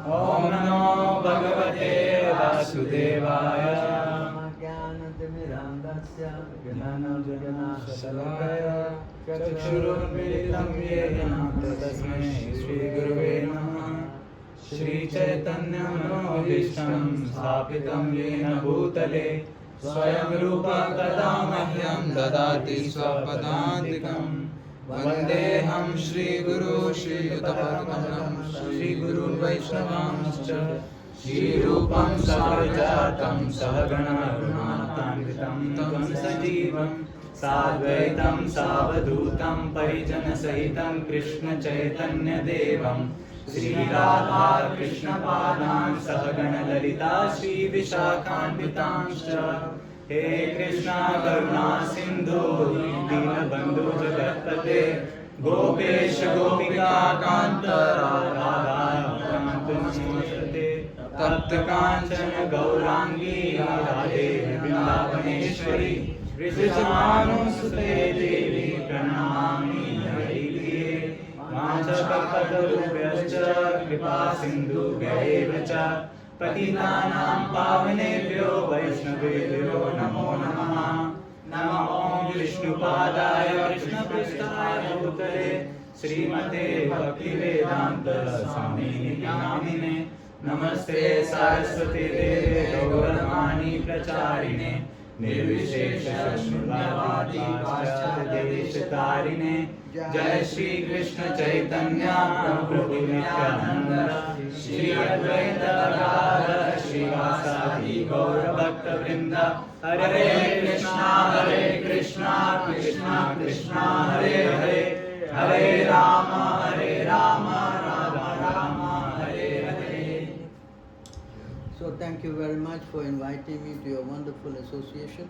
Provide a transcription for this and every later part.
ओम नमो भगवते वासुदेवाय। ज्ञानतिमिरान्धस्य ज्ञानञ्जनशलाकया चक्षुरुन्मीलितं येन तस्मै श्रीगुरुवे नमः। श्रीचैतन्यमनोभीष्टं स्थापितं येन भूतले स्वयं रूपा कदा मह्यं ददाति स्वपदान्तिकं। वन्देऽहं श्रीगुरो श्रीयुतपदकमलं श्रीगुरुन् वैष्णवांश्च। श्रीरूपं साग्रजातं सहगणा रघुनाथान्वितं तं सजीवं साद्वैतं सावधूतं परिजनसहितं कृष्णचैतन्यदेवं श्रीराधा कृष्णपादान् सहगणललिता श्रीविशाखान्वितांश्च। हे कृष्णा करुणा सिन्धु दीनबन्धु जगत्पते गोपेश गोपिका कान्त राधाकान्त नमोस्तुते। तप्त कांचन गौरांगी राधे वृंदावनेश्वरी वृषभानुसुते देवी प्रणमामि हरिप्रिये। वाञ्छकल्पतरुभ्यश्च कृपा सिन्धुभ्यैव च पतितानां पावनेभ्यो वैष्णवेभ्यो नमो नमः। नमो विष्णुपादाय कृष्णपृष्ठाय भूतले श्रीमते भक्तिवेदान्त स्वामिने नामिने। नमस्ते सरस्वती देवे गौरवाणी प्रचारिणे निर्विशेष शून्यवादी पाश्चात्यदेशतारिणे। जय श्री कृष्ण चैतन्य प्रभु नित्यानंद श्री अद्वैत गदाधर श्रीवासादि गौर भक्त वृंद। हरे Krishna Krishna Krishna Hare Hare Hare Ram Ram Ram Hare Hare. So thank you very much for inviting me to your wonderful association.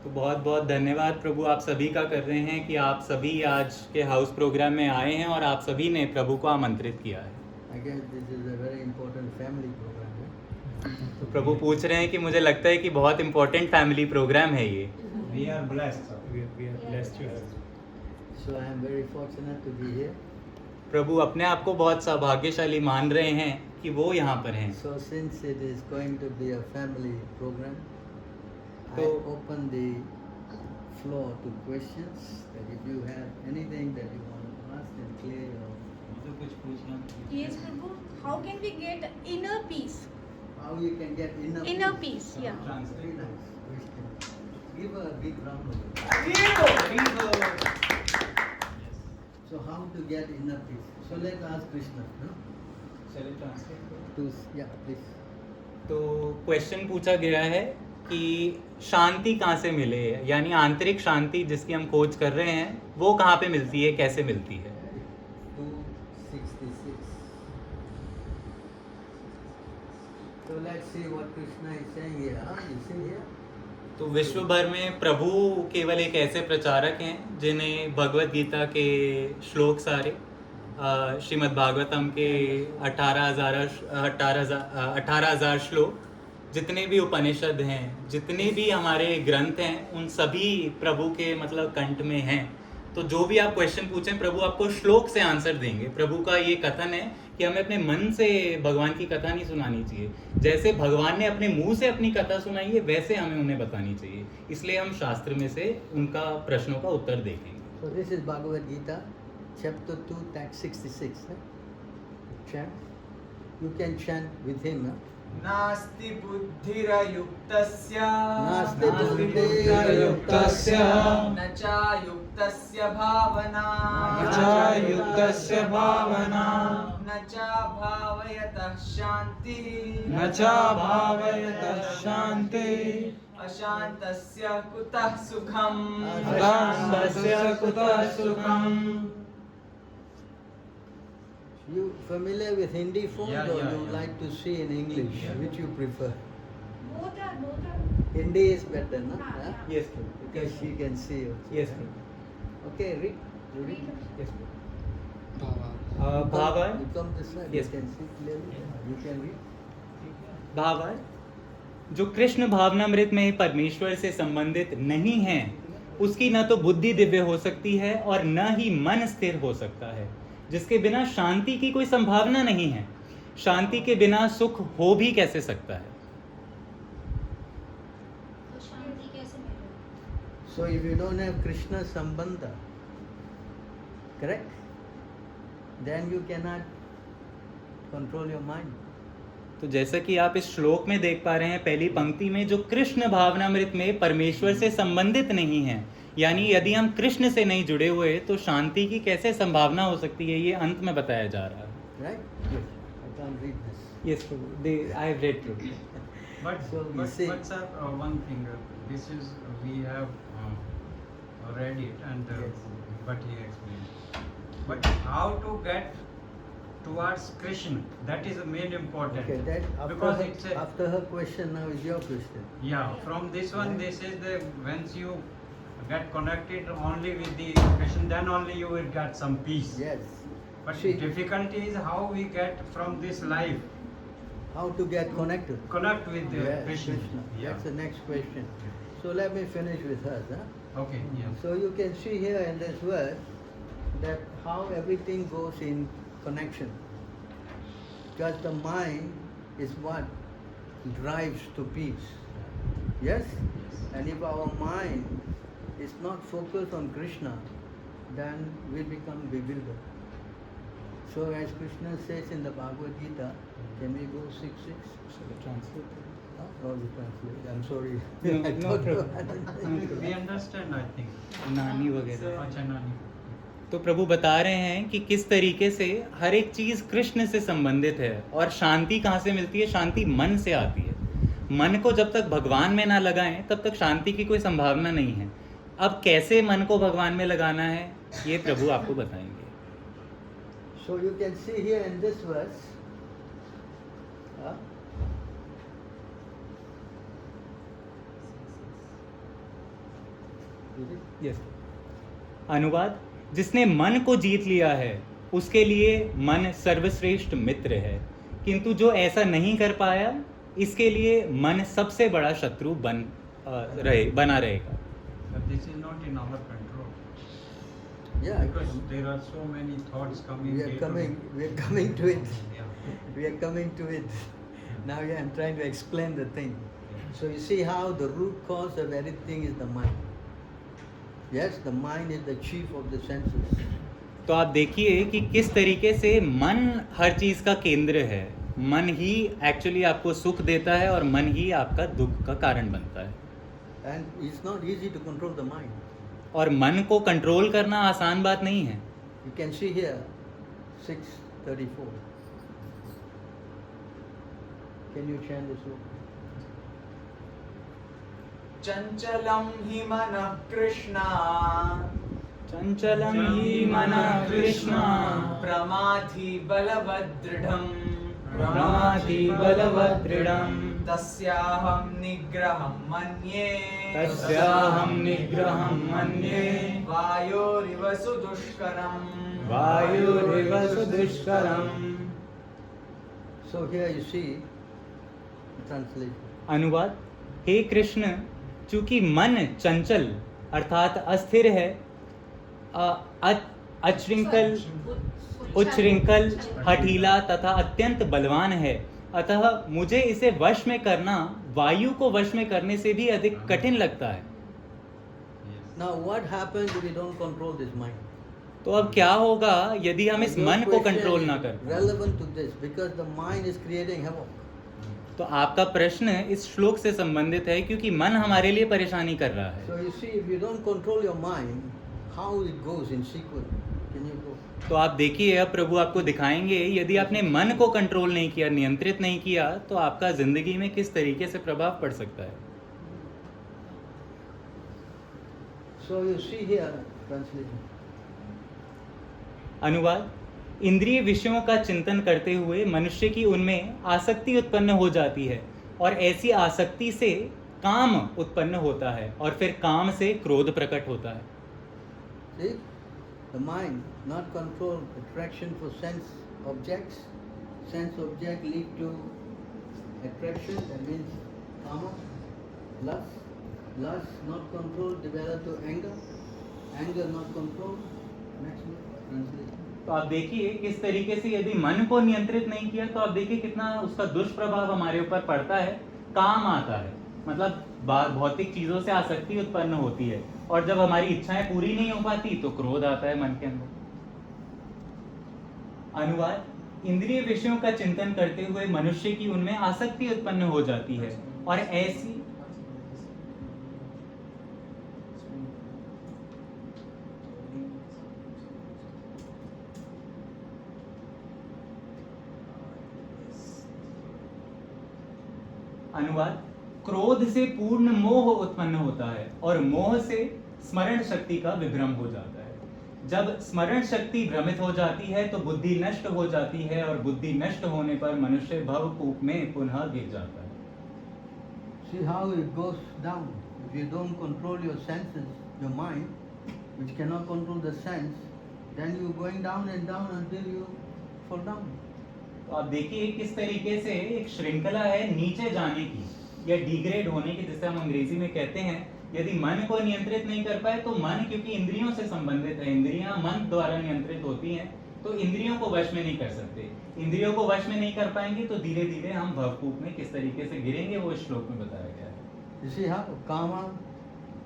तो बहुत बहुत धन्यवाद प्रभु आप सभी का कर रहे हैं कि आप सभी आज के हाउस प्रोग्राम में आए हैं और आप सभी ने प्रभु को आमंत्रित किया है। I guess this is a very important family program. तो प्रभु पूछ रहे हैं कि मुझे लगता है कि बहुत इम्पोर्टेंट फैमिली प्रोग्राम है ये। We are blessed. We are blessed to have. So I am very fortunate to be here. प्रभु अपने आप को बहुत सौभाग्यशाली मान रहे हैं कि वो यहाँ पर हैं। So since it is going to be a family program, I So- open the floor to questions. That if you have anything that you want to ask, then clear your. Yes, Prabhu. How can we get inner peace? How you can get Inner peace, yeah. Very nice question. Give a big round of applause. So how to get inner peace? So let's ask Krishna. No? Yeah, please. तो question पूछा गया है कि शांति कहाँ से मिले, यानी आंतरिक शांति जिसकी हम खोज कर रहे हैं वो कहाँ पे मिलती है, कैसे मिलती है। 266. So let's see what Krishna is saying here. You see here? तो विश्व भर में प्रभु केवल एक ऐसे प्रचारक हैं जिन्हें भगवत गीता के श्लोक सारे श्रीमद् भागवतम के 18,000 श्लोक, जितने भी उपनिषद हैं, जितने भी हमारे ग्रंथ हैं, उन सभी प्रभु के मतलब कंठ में हैं। तो जो भी आप क्वेश्चन पूछें प्रभु आपको श्लोक से आंसर देंगे। प्रभु का ये कथन है कि हमें अपने मन से भगवान की कथा नहीं सुनानी चाहिए। जैसे भगवान ने अपने मुंह से अपनी कथा सुनाई है वैसे हमें उन्हें बतानी चाहिए। इसलिए हम शास्त्र में से उनका प्रश्नों का उत्तर देखेंगे। So this is Bhagavad Gita, chapter 2, text 66. Chant. You can chant with him. नास्ति बुद्धिरयुक्तस्य नास्ति बुद्धिरयुक्तस्य न चायुक्तस्य भावना न चायुक्तस्य भावना न च भावयतः शान्तिः न च भावयतः शान्तिः अशान्तस्य कुतः सुखम् अशान्तस्य कुतः सुखम्। You familiar with Hindi form Yeah, or yeah, you yeah. like to see in English? Yeah. Which you prefer? Both are. Hindi is better, no? Yeah. Huh? Yes, Because she can see you. yes. Okay, read. You read. भावार्थ You come this side. Yes. You can see clearly. You can read. भावार्थ जो कृष्ण भावनामृत में परमेश्वर से संबंधित नहीं है उसकी न तो बुद्धि दिव्य हो सकती है और न ही मन स्थिर हो सकता है, जिसके बिना शांति की कोई संभावना नहीं है। शांति के बिना सुख हो भी कैसे सकता है? तो शांति कैसे मिलेगी? So if you don't have Krishna Sambandha, correct? Then you cannot control your mind. तो जैसा कि आप इस श्लोक में देख पा रहे हैं, पहली पंक्ति में, जो कृष्ण भावनामृत में परमेश्वर से संबंधित नहीं है, यानी यदि हम कृष्ण से नहीं जुड़े हुए तो शांति की कैसे संभावना हो सकती है, ये अंत में बताया जा रहा है. Right? Yes. I can't read this. Yes, I have read through. But, So we but, say- but sir, one thing, this is, we have read it and Yes. but he explained. But how to get towards Krishna, that is the main important. Okay, that Because it's a, after her question, now is your question. yeah, from this one, this is the, once you get connected only with the Krishna, then only you will get some peace. Yes. But See- difficulty is how we get from this life, How to get connected? connect with Yes, Krishna. Yeah. That's the next question. So let me finish with hers. Huh? Okay, yeah. So you can see here in this verse that how everything goes in connection. Because the mind is what drives to peace. Yes? And if our mind is not focused on Krishna, then we become bewildered. So as Krishna says in the Bhagavad Gita, can we go 6:6? Or we translate? I'm sorry. No, I no don't know. problem. We understand, I think. नानी वगैरह. अच्छा, नानी. तो प्रभु बता रहे हैं कि किस तरीके से हर एक चीज कृष्ण से संबंधित है, और शांति कहाँ से मिलती है? शांति मन से आती है. मन को जब तक भगवान में ना लगाएं तब तक शांति की कोई संभावना नहीं है. अब कैसे मन को भगवान में लगाना है, ये प्रभु आपको बताएंगे. So you can see here in this verse, Yes. अनुवाद: जिसने मन को जीत लिया है उसके लिए मन सर्वश्रेष्ठ मित्र है, किंतु जो ऐसा नहीं कर पाया इसके लिए मन सबसे बड़ा शत्रु बना रहेगा. But this is not in our control. yeah, Because there are so many thoughts coming. we are day to coming. day. We are coming to it. Yeah. We are coming to it. Now I am trying to explain the thing. So you see how the root cause of everything is the mind. Yes, the mind is the chief of the senses. तो आप देखिए कि किस तरीके से मन हर चीज का केंद्र है. मन ही एक्चुअली आपको सुख देता है और मन ही आपका दुख का कारण बनता है. And it's not easy to control the mind. और मन को कंट्रोल करना आसान बात नहीं है. You can see here, 6:34. Can you chant this one? चंचलं हि मनः कृष्णा चंचलं हि मनः कृष्ण प्रमाथि बलवदृढम् प्रमाथि बलवदृढम् तस्याहं निग्रहं मन्ये तस्याहं निग्रहं मन्ये वायोरिव सुदुष्करम् वायुरिव सुदुष्करम्. So here you see the translation. अनुवाद: हे कृष्ण, चूंकि मन चंचल अर्थात अस्थिर है, अचृंखल, उच्छृंखल, हठीला तथा अत्यंत बलवान है, अतः मुझे इसे वश में करना वायु को वश में करने से भी अधिक कठिन लगता है. Now what happens if we don't control this mind? तो अब क्या होगा यदि हम इस Your मन को question कंट्रोल is ना कर? relevant to this because the mind is creating havoc. तो आपका प्रश्न इस श्लोक से संबंधित है क्योंकि मन हमारे लिए परेशानी कर रहा है. So you see, if you don't control your mind, how it goes in sequence? Can you go? तो आप देखिए, अब प्रभु आपको दिखाएंगे यदि आपने मन को कंट्रोल नहीं किया, नियंत्रित नहीं किया, तो आपका जिंदगी में किस तरीके से प्रभाव पड़ सकता है. So you see here, translation. अनुवाद: इंद्रिय विषयों का चिंतन करते हुए मनुष्य की उनमें आसक्ति उत्पन्न हो जाती है, और ऐसी आसक्ति से काम उत्पन्न होता है, और फिर काम से क्रोध प्रकट होता है. See, the mind not control attraction for sense objects. Sense object lead to attraction. That means kama, lust. Lust not control develop to anger. Anger not control. Next one, translation. तो आप देखिए किस तरीके से यदि मन को नियंत्रित नहीं किया तो आप देखिए कितना उसका दुष्प्रभाव हमारे ऊपर पड़ता है, काम आता है। मतलब भौतिक चीजों से आसक्ति उत्पन्न होती है, और जब हमारी इच्छाएं पूरी नहीं हो पाती तो क्रोध आता है मन के अंदर। अनुवाद: इंद्रिय विषयों का चिंतन करते हुए मनुष्य की उनमें आसक्ति उत्पन्न हो जाती है, और ऐसी अनुवाद: क्रोध से पूर्ण मोह उत्पन्न होता है, और मोह से स्मरण शक्ति का विभ्रम हो जाता है। जब स्मरण शक्ति भ्रमित हो जाती है तो बुद्धि नष्ट हो जाती है, और बुद्धि नष्ट होने पर मनुष्य भवकूप में पुनः गिर जाता है। See how it goes down. If you don't control your senses, your mind, which cannot control the sense, then you're going down and down until you fall down. तो आप देखिए किस तरीके से एक श्रृंखला है नीचे जाने की या डिग्रेड होने की, जिसे हम अंग्रेजी में कहते हैं। यदि मन को नियंत्रित नहीं कर पाए तो मन, क्योंकि इंद्रियों से संबंधित है, इंद्रियां मन द्वारा नियंत्रित होती हैं, तो इंद्रियों को वश में नहीं कर सकते। इंद्रियों को वश में नहीं कर पाएंगे तो धीरे धीरे हम भवकूप में किस तरीके से गिरेंगे वो इस श्लोक में बताया गया है। You see how kama,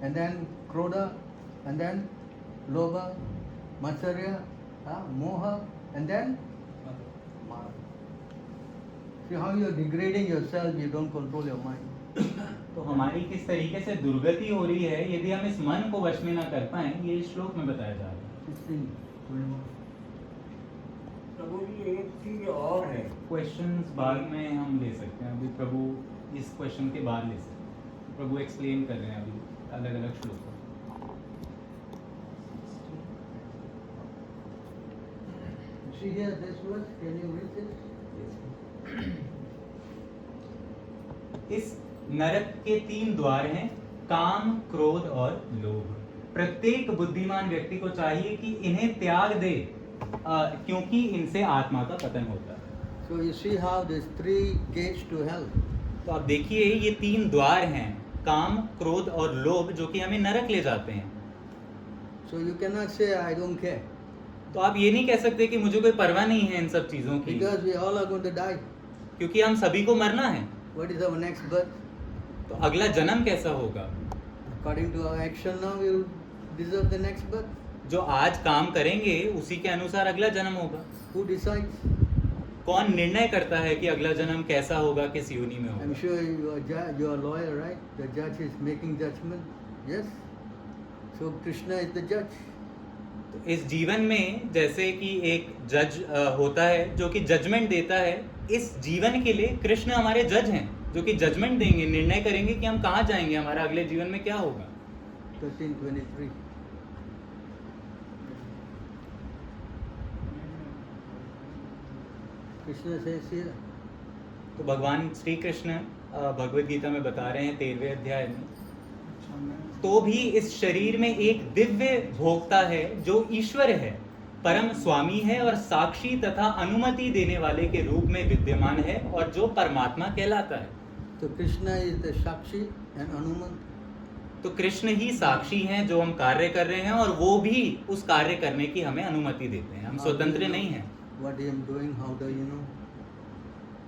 and then krodha, and then lobha, matsarya, moha, and then mara. See how you're degrading yourself, you don't control your mind. तो हमारी किस तरीके से दुर्गति हो रही है यदि हम इस मन को वश में ना कर पाए, ये इस श्लोक में बताया जा रहा है। 16, प्रभु जी एक चीज और है, क्वेश्चंस बाद में हम ले सकते हैं, अभी प्रभु इस क्वेश्चन के बाद ले सकते हैं। प्रभु एक्सप्लेन कर रहे हैं अभी अलग अलग श्लोक। See here this verse, can you read this? इस नरक के 3 द्वार हैं, काम, क्रोध और लोभ। प्रत्येक बुद्धिमान व्यक्ति को चाहिए कि इन्हें त्याग दे, क्योंकि इनसे आत्मा का पतन होता है। So you see how there's 3 gates to hell. तो आप देखिए ये 3 द्वार हैं, काम, क्रोध और लोभ, जो कि हमें नरक ले जाते हैं। So you cannot say I don't care, तो आप ये नहीं कह सकते कि मुझे कोई परवाह नहीं है इन सब चीजों की, because we all are going to die. क्योंकि हम सभी को मरना है। What is our next birth? तो अगला जन्म कैसा होगा? According to our action now, we will deserve the next birth. जो आज काम करेंगे उसी के अनुसार अगला जन्म होगा। Who decides? कौन निर्णय करता है कि अगला जन्म कैसा होगा, किस योनि में I'm होगा? sure you are judge, you are lawyer, right? The judge is making judgment. Yes. So Krishna is the judge. तो इस जीवन में जैसे कि एक जज होता है जो कि जजमेंट देता है, इस जीवन के लिए कृष्ण हमारे जज हैं जो कि जजमेंट देंगे, निर्णय करेंगे कि हम कहाँ जाएंगे, हमारा अगले जीवन में क्या होगा। 13:23. Krishna says here. तो भगवान श्री कृष्ण भगवद गीता में बता रहे हैं 13वें अध्याय में, तो भी इस शरीर में एक दिव्य भोक्ता है जो ईश्वर है, परम स्वामी है और साक्षी तथा अनुमति देने वाले के रूप में विद्यमान है, और जो परमात्मा कहलाता है। So Krishna is the Sakshi and Anuman. तो कृष्ण ही साक्षी हैं जो हम कार्य कर रहे हैं, और वो भी उस कार्य करने की हमें अनुमति देते हैं, हम स्वतंत्र नहीं हैं। What I am doing, how do you know?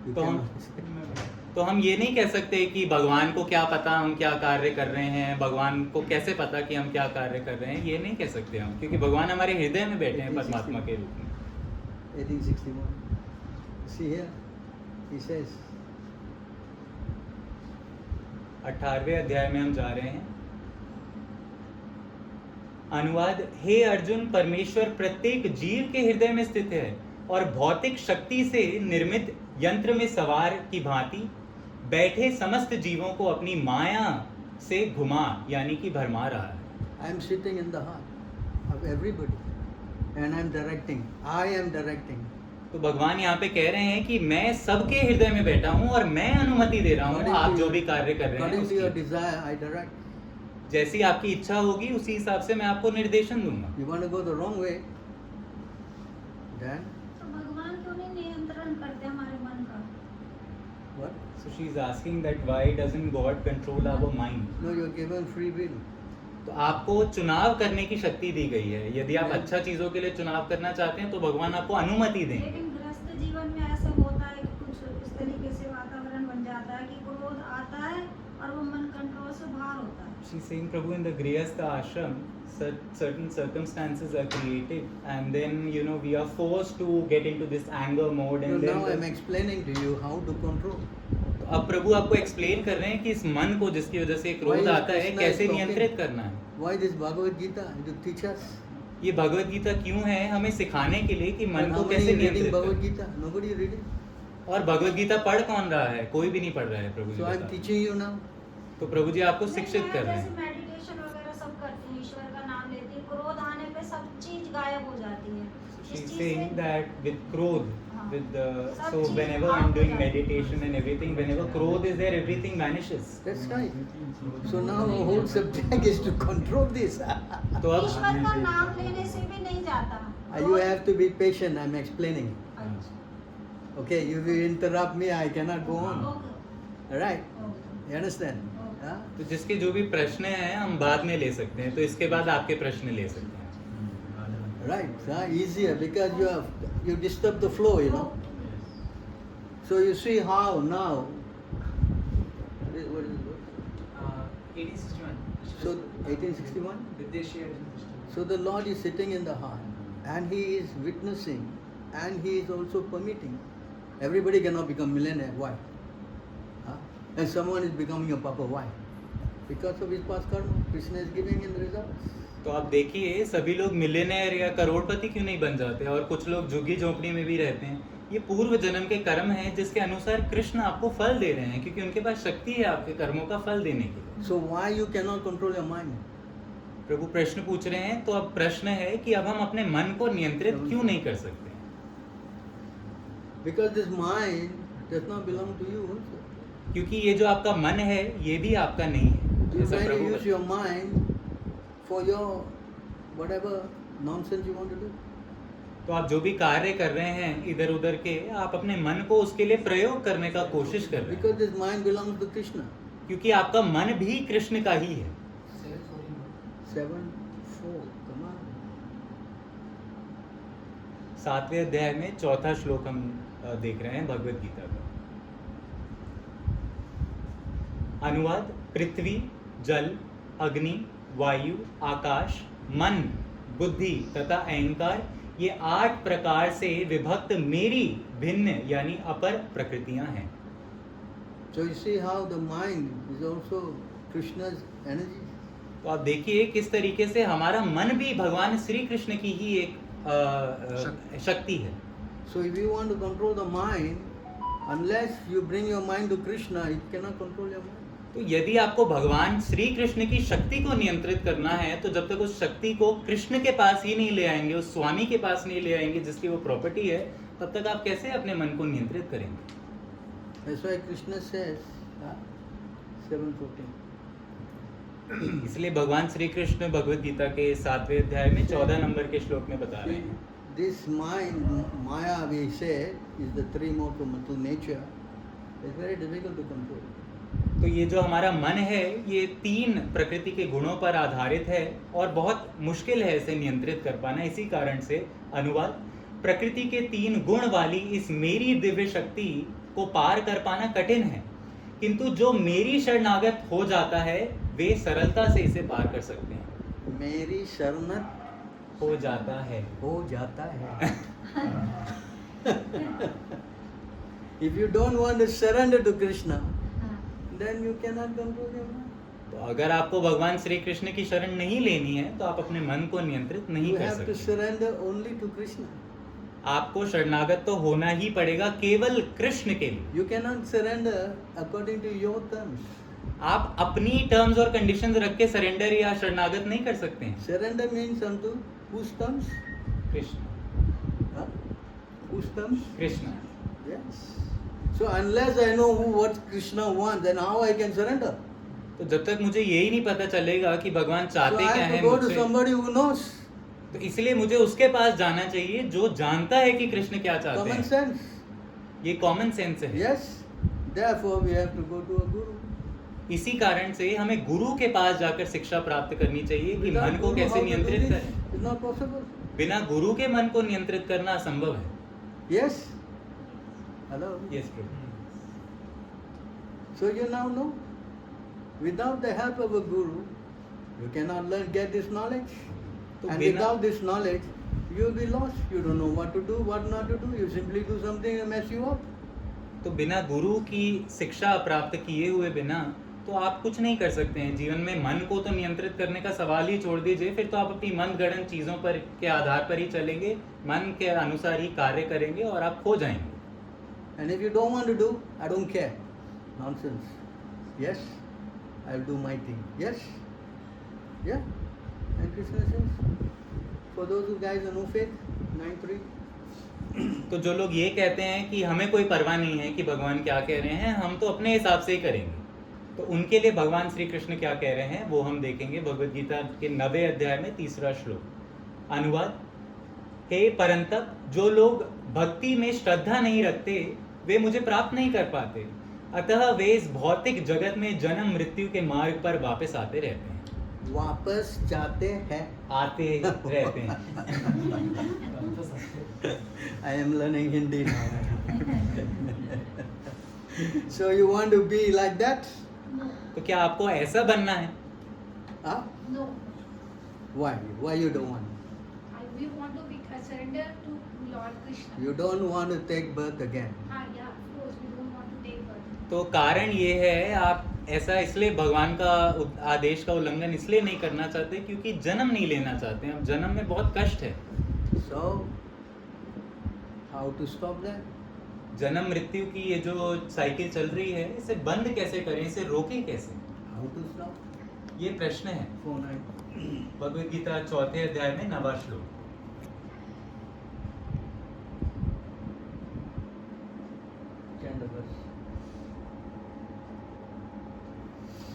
You तो हम cannot say. तो हम ये नहीं कह सकते कि भगवान को क्या पता हम क्या कार्य कर रहे हैं, भगवान को कैसे पता कि हम क्या कार्य कर रहे हैं, ये नहीं कह सकते हम, क्योंकि भगवान हमारे हृदय में बैठे हैं परमात्मा के रूप में। 1861. See here, he says, 18वें अध्याय में हम जा रहे हैं। अनुवाद: हे अर्जुन, परमेश्वर प्रत्येक जीव के हृदय में स्थित है और भौतिक शक्ति से निर्मित यंत्र में सवार की भांति बैठे समस्त जीवों को अपनी माया से घुमा यानी कि भरमा रहा है। I am sitting in the heart of everybody and I am directing. I am directing. तो भगवान यहाँ पे कह रहे हैं कि मैं सबके हृदय में बैठा हूँ और मैं अनुमति दे रहा हूँ, आप जो भी कार्य कर रहे हैं According to your उसकी। desire, I direct. जैसी आपकी इच्छा होगी उसी हिसाब से मैं आपको निर्देशन दूंगा। You want to go the wrong way, then तो भगवान क्यों नहीं नियंत्रण करते हमारे मन का? what? So she is asking that why doesn't God control our mind? No, you are given free will. तो आपको चुनाव करने की शक्ति दी गई है। यदि आप Yeah. अच्छा चीजों के लिए चुनाव करना चाहते हैं तो भगवान आपको अनुमति देंगे। लेकिन गृहस्थ जीवन में ऐसा होता है कि कुछ इस तरीके से वातावरण बन जाता है कि क्रोध आता है और वो मन कंट्रोल से बाहर होता है। She's saying, Prabhu, in the Grihastha ashram, certain circumstances are created, and then we are forced to get into this anger mode, So and now I'm then explaining to you how to control. अब प्रभु आपको explain कर रहे हैं कि इस मन को जिसकी वजह से क्रोध Why is आता है Krishna कैसे is talking? नियंत्रित करना है। Why this Bhagavad Gita to teach us? ये भगवत गीता क्यों है? हमें सिखाने के लिए कि मन And को how कैसे many reading नियंत्रित Bhagavad करना। Gita? Nobody reading. और भगवत गीता पढ़ कौन रहा है? कोई भी नहीं पढ़ रहा है प्रभु जी So I'm बता। teaching you now. तो प्रभु जी आपको नहीं, शिक्षित मैं कर रहे जैसे हैं। मेडिटेशन वगैरह सब करती हूँ, ईश्वर का नाम लेती हूँ, क्रोध आने पे सब चीज गायब हो जाती है। इस She's चीज saying से- that with Krodh, हाँ। with सब so चीज whenever out I'm हो doing जाती है। meditation and everything, whenever Krodh is there, everything vanishes. That's right. So now our whole subject is to control this. तो अब ईश्वर का नाम लेने से भी नहीं जाता। You have to be patient. I'm explaining. अच्छा, Okay, if you interrupt me, I cannot go on. Okay, All right? Okay. You understand? Huh? तो जिसके जो भी प्रश्न हैं हम बाद में ले सकते हैं, तो इसके बाद आपके प्रश्न ले सकते हैं। Right. Easier because you disturb the flow, you know. So you see how now. What is it? 1861. So 1861. Videshi 1861. So the Lord is sitting in the heart, and He is witnessing, and He is also permitting. Everybody cannot become millionaire. Why? Huh? And someone is becoming a papa. Why? Because of his past karma. Krishna is giving him results. तो आप देखिए सभी लोग millionaire या करोड़पति क्यों नहीं बन जाते, और कुछ लोग झुग्गी झोंपड़ी में भी रहते हैं। ये पूर्व जन्म के कर्म हैं जिसके अनुसार कृष्ण आपको फल दे रहे हैं, क्योंकि उनके पास शक्ति है आपके कर्मों का फल देने की। So why you cannot control your mind? प्रभु प्रश्न पूछ रहे हैं, तो अब प्रश्न है कि अब हम अपने मन को नियंत्रित क्यों नहीं कर सकते? Because this mind does not belong to you also. क्योंकि ये जो आपका मन है ये भी आपका नहीं है। You ऐसा try to Prabhu use your mind for your whatever nonsense you want to do. तो आप जो भी कार्य कर रहे हैं इधर उधर के, आप अपने मन को उसके लिए प्रयोग करने का कोशिश कर रहे हैं, Because this mind belongs to Krishna. क्योंकि आपका मन भी कृष्ण का ही है। 7:4. Come on. 7वें अध्याय में 4था श्लोक हम देख रहे हैं भगवत गीता का। अनुवाद: पृथ्वी, जल, अग्नि, वायु, आकाश, मन, बुद्धि तथा अहंकार, ये 8 प्रकार से विभक्त मेरी भिन्न यानी अपर प्रकृतियां हैं। So you see how the mind is also Krishna's energy. तो आप देखिए किस तरीके से हमारा मन भी भगवान श्री कृष्ण की ही एक शक्ति है। So if you want to control the mind, unless you bring your mind to Krishna, you cannot control your mind. तो यदि आपको भगवान श्री कृष्ण की शक्ति को नियंत्रित करना है, तो जब तक उस शक्ति को कृष्ण के पास ही नहीं ले आएंगे, उस स्वामी के पास नहीं ले आएंगे जिसकी वो प्रॉपर्टी है, तब तक आप कैसे अपने मन को नियंत्रित करेंगे? That's why Krishna says, 7:14. इसलिए भगवान श्री कृष्ण भगवत गीता के 7वें अध्याय में 14 नंबर के श्लोक में बता रहे हैं। This mind, Maya, we say, is the three modes of mental nature. It's very difficult to control. तो ये जो हमारा मन है ये 3 प्रकृति के गुणों पर आधारित है और बहुत मुश्किल है इसे नियंत्रित कर पाना। इसी कारण से अनुवाद: प्रकृति के 3 गुण वाली इस मेरी दिव्य शक्ति को पार कर पाना कठिन है, किंतु जो मेरी शरणागत हो जाता है वे सरलता से इसे पार कर सकते हैं। मेरी शरणत हो जाता है। हो जाता है. If you don't want to surrender to Krishna, then you cannot control your mind. तो अगर आपको भगवान श्री कृष्ण की शरण नहीं लेनी है तो आप अपने मन को नियंत्रित नहीं You कर have to सकते। surrender only to Krishna. आपको शरणागत तो होना ही पड़ेगा केवल कृष्ण के लिए। You cannot surrender according to your terms. आप अपनी टर्म्स और कंडीशंस रख के सरेंडर या शरणागत नहीं कर सकते हैं। Surrender means unto whose terms? Krishna Huh? Whose terms? Krishna Yes. So unless I know what Krishna wants, then how I can surrender? तो जब तक मुझे यही नहीं पता चलेगा कि भगवान So चाहते I क्या have है to go to मुझसे, somebody who knows. तो इसलिए मुझे उसके पास जाना चाहिए जो जानता है कि कृष्ण क्या चाहते Common हैं। sense. ये कॉमन सेंस है। Yes. Therefore we have to go to a guru. इसी कारण से हमें गुरु के पास जाकर शिक्षा प्राप्त करनी चाहिए कि Without मन को guru, कैसे how to do नियंत्रित this? करें। It's not possible. बिना गुरु के मन को नियंत्रित करना असंभव है। Yes? Hello? Yes Prabhu. So you now know, without the help of a guru, you cannot get this knowledge. तो And बिना without this knowledge, you will be lost. You don't know what to do, what not to do. You simply do something and mess you up. तो बिना गुरु की शिक्षा प्राप्त किए हुए बिना तो आप कुछ नहीं कर सकते हैं जीवन में। मन को तो नियंत्रित करने का सवाल ही छोड़ दीजिए, फिर तो आप अपनी मन गढ़ंत चीजों पर के आधार पर ही चलेंगे, मन के अनुसार ही कार्य करेंगे और आप खो जाएंगे। And if you don't want to do, I don't care. Nonsense. Yes, I'll do my thing. Yes? Yeah? And Krishna says, for those who guys have no faith, 9:3. तो जो लोग ये कहते हैं कि हमें कोई परवाह नहीं है कि भगवान क्या कह रहे हैं, हम तो अपने हिसाब से ही करेंगे, तो उनके लिए भगवान श्री कृष्ण क्या कह रहे हैं वो हम देखेंगे भगवद गीता के 9वें अध्याय में 3रा श्लोक। अनुवाद: हे परंतप, जो लोग भक्ति में श्रद्धा नहीं रखते वे मुझे प्राप्त नहीं कर पाते, अतः वे इस भौतिक जगत में जन्म मृत्यु के मार्ग पर वापस आते रहते हैं। वापस जाते हैं। आते रहते हैं। I am learning Hindi now. So you want to be like that? No. तो क्या आपको ऐसा बनना है? Huh? No. Why? Why you don't want? We want to be surrender to Lord Krishna. You don't want to take birth again. Yeah, of course, we don't want to take birth. तो कारण ये है, आप ऐसा इसलिए भगवान का आदेश का उल्लंघन इसलिए नहीं करना चाहते क्योंकि जन्म नहीं लेना चाहते हैं। अब जन्म में बहुत कष्ट है। So, how to stop that? जन्म मृत्यु की ये जो साइकिल चल रही है, इसे बंद कैसे करें, इसे रोकें कैसे, How to stop? ये प्रश्न है। 4:9. भगवद गीता 4थे अध्याय में 9वां श्लोक। Chant the verse.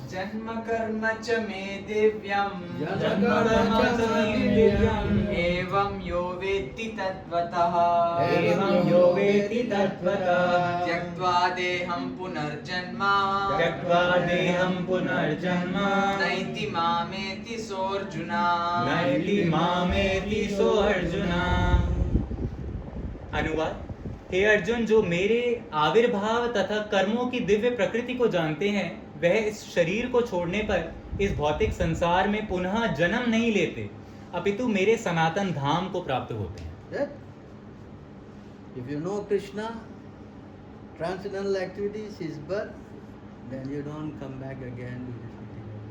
जन्म कर्म च मे दिव्यम् जन्म कर्म च मे दिव्यम् एवं यो वेत्ति तद्वतः एवं यो वेत्ति तद्वतः त्यक्त्वा देहं पुनर्जन्म त्यक्त्वा देहं पुनर्जन्म नैति मामेति सोऽर्जुन नैति मामेति सो अर्जुना। अनुवाद: हे अर्जुन, जो मेरे आविर्भाव तथा कर्मों की दिव्य प्रकृति को जानते हैं वह इस शरीर को छोड़ने पर इस भौतिक संसार में पुनः जन्म नहीं लेते, अपितु मेरे सनातन धाम को प्राप्त होते हैं। That? If you know Krishna, transcendental activities, his birth, then you don't come back again to this material.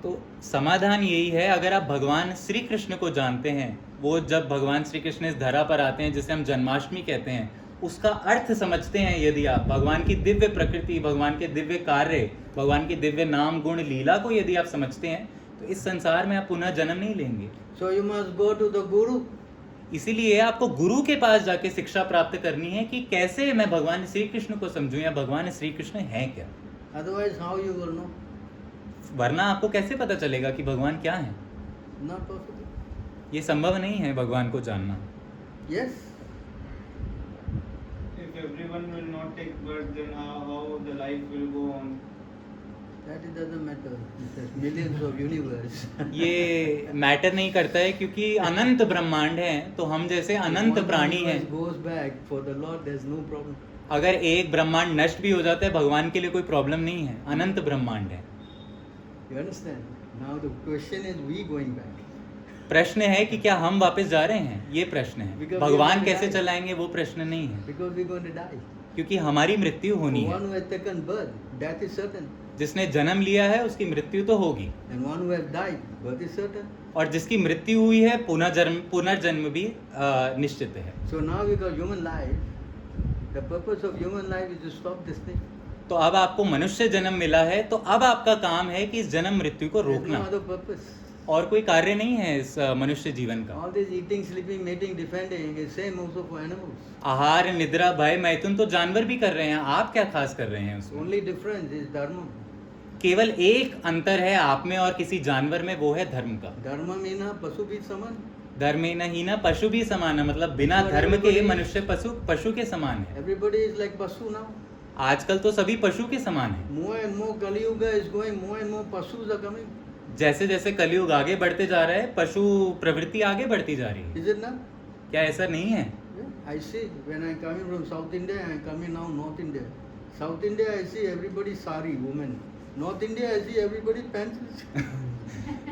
तो समाधान यही है, अगर आप भगवान श्री कृष्ण को जानते हैं, वो जब भगवान श्री कृष्ण इस धरा पर आते हैं जिसे हम जन्माष्टमी कहते हैं, उसका अर्थ समझते हैं, यदि आप भगवान की दिव्य प्रकृति, भगवान के दिव्य कार्य, भगवान की दिव्य नाम गुण लीला को यदि आप समझते हैं, तो इस संसार में आप पुनः जन्म नहीं लेंगे। So you must go to the Guru. इसीलिए आपको गुरु के पास जाके शिक्षा प्राप्त करनी है कि कैसे मैं भगवान श्री कृष्ण को समझूं या भगवान श्री कृष्ण हैं क्या। Otherwise, how you will know? वरना आपको कैसे पता चलेगा कि भगवान क्या है। Not possible. ये संभव नहीं है भगवान को जानना। Yes? If everyone will not take birth, then how the life will go on? That it doesn't matter. There's millions of universe. ये मैटर नहीं करता है क्योंकि अनंत ब्रह्मांड है, तो हम जैसे अनंत One प्राणी हैं। universe goes back for the Lord, there's no problem. अगर एक ब्रह्मांड नष्ट भी हो जाता है, भगवान के लिए कोई प्रॉब्लम नहीं है, अनंत ब्रह्मांड है। You understand? Now the question is, we going back? प्रश्न है कि क्या हम वापस जा रहे हैं, ये प्रश्न है। Because भगवान we कैसे die. चलाएंगे वो प्रश्न नहीं है, Because we're going to die. क्योंकि हमारी मृत्यु होनी The है। one who has taken birth, death is certain. जिसने जन्म लिया है उसकी मृत्यु तो होगी, And one who has died, birth is certain. और जिसकी मृत्यु हुई है पुनर्जन्म भी निश्चित है। So now we got human life. The purpose of human life is to stop this thing. तो अब आपको मनुष्य जन्म मिला है, तो अब आपका काम है कि इस जन्म मृत्यु को There's no रोकना, other purpose. और कोई कार्य नहीं है इस मनुष्य जीवन का। All this eating, sleeping, mating, defending is same also for animals. आहार, निद्रा, भय, मैथुन तो जानवर भी कर रहे हैं, आप क्या खास कर रहे हैं उसमें? Only difference is dharma. केवल एक अंतर है आप में और किसी जानवर में, वो है धर्म का। Dharma means पशु भी समान. धर्मेण हीना पशु भी समान है, मतलब बिना धर्म के मनुष्य पशु के समान है। Everybody is like pasu now. आजकल तो सभी पशु के समान है। More and more Kali Yuga is going, more and more Pasus are coming. जैसे जैसे कलयुग आगे बढ़ते जा रहा है, पशु प्रवृत्ति आगे बढ़ती जा रही है। Is it not? क्या ऐसा नहीं है? Yeah, I see when I coming from South India, I am coming now North India. South India, I see everybody sari, women. North India, I see everybody pants.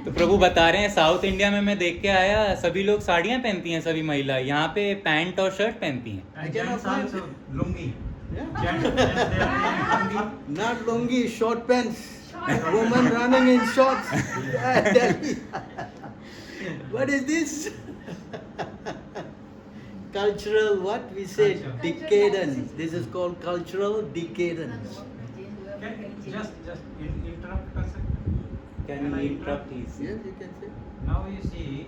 तो प्रभु बता रहे हैं south India में मैं देख के आया, सभी लोग साड़ियाँ पहनती हैं, सभी महिला यहाँ पे पैंट और शर्ट पहनती हैं। I And cannot gents find- also lungi. Yeah? Gents, they are wearing lungi. Not lungi, short pants. Woman running in shorts. I tell you. What is this? Cultural, what we say, Culture. decadence. This is called cultural decadence. Just interrupt for a second. Can I interrupt please? Yes, you can say. Now you see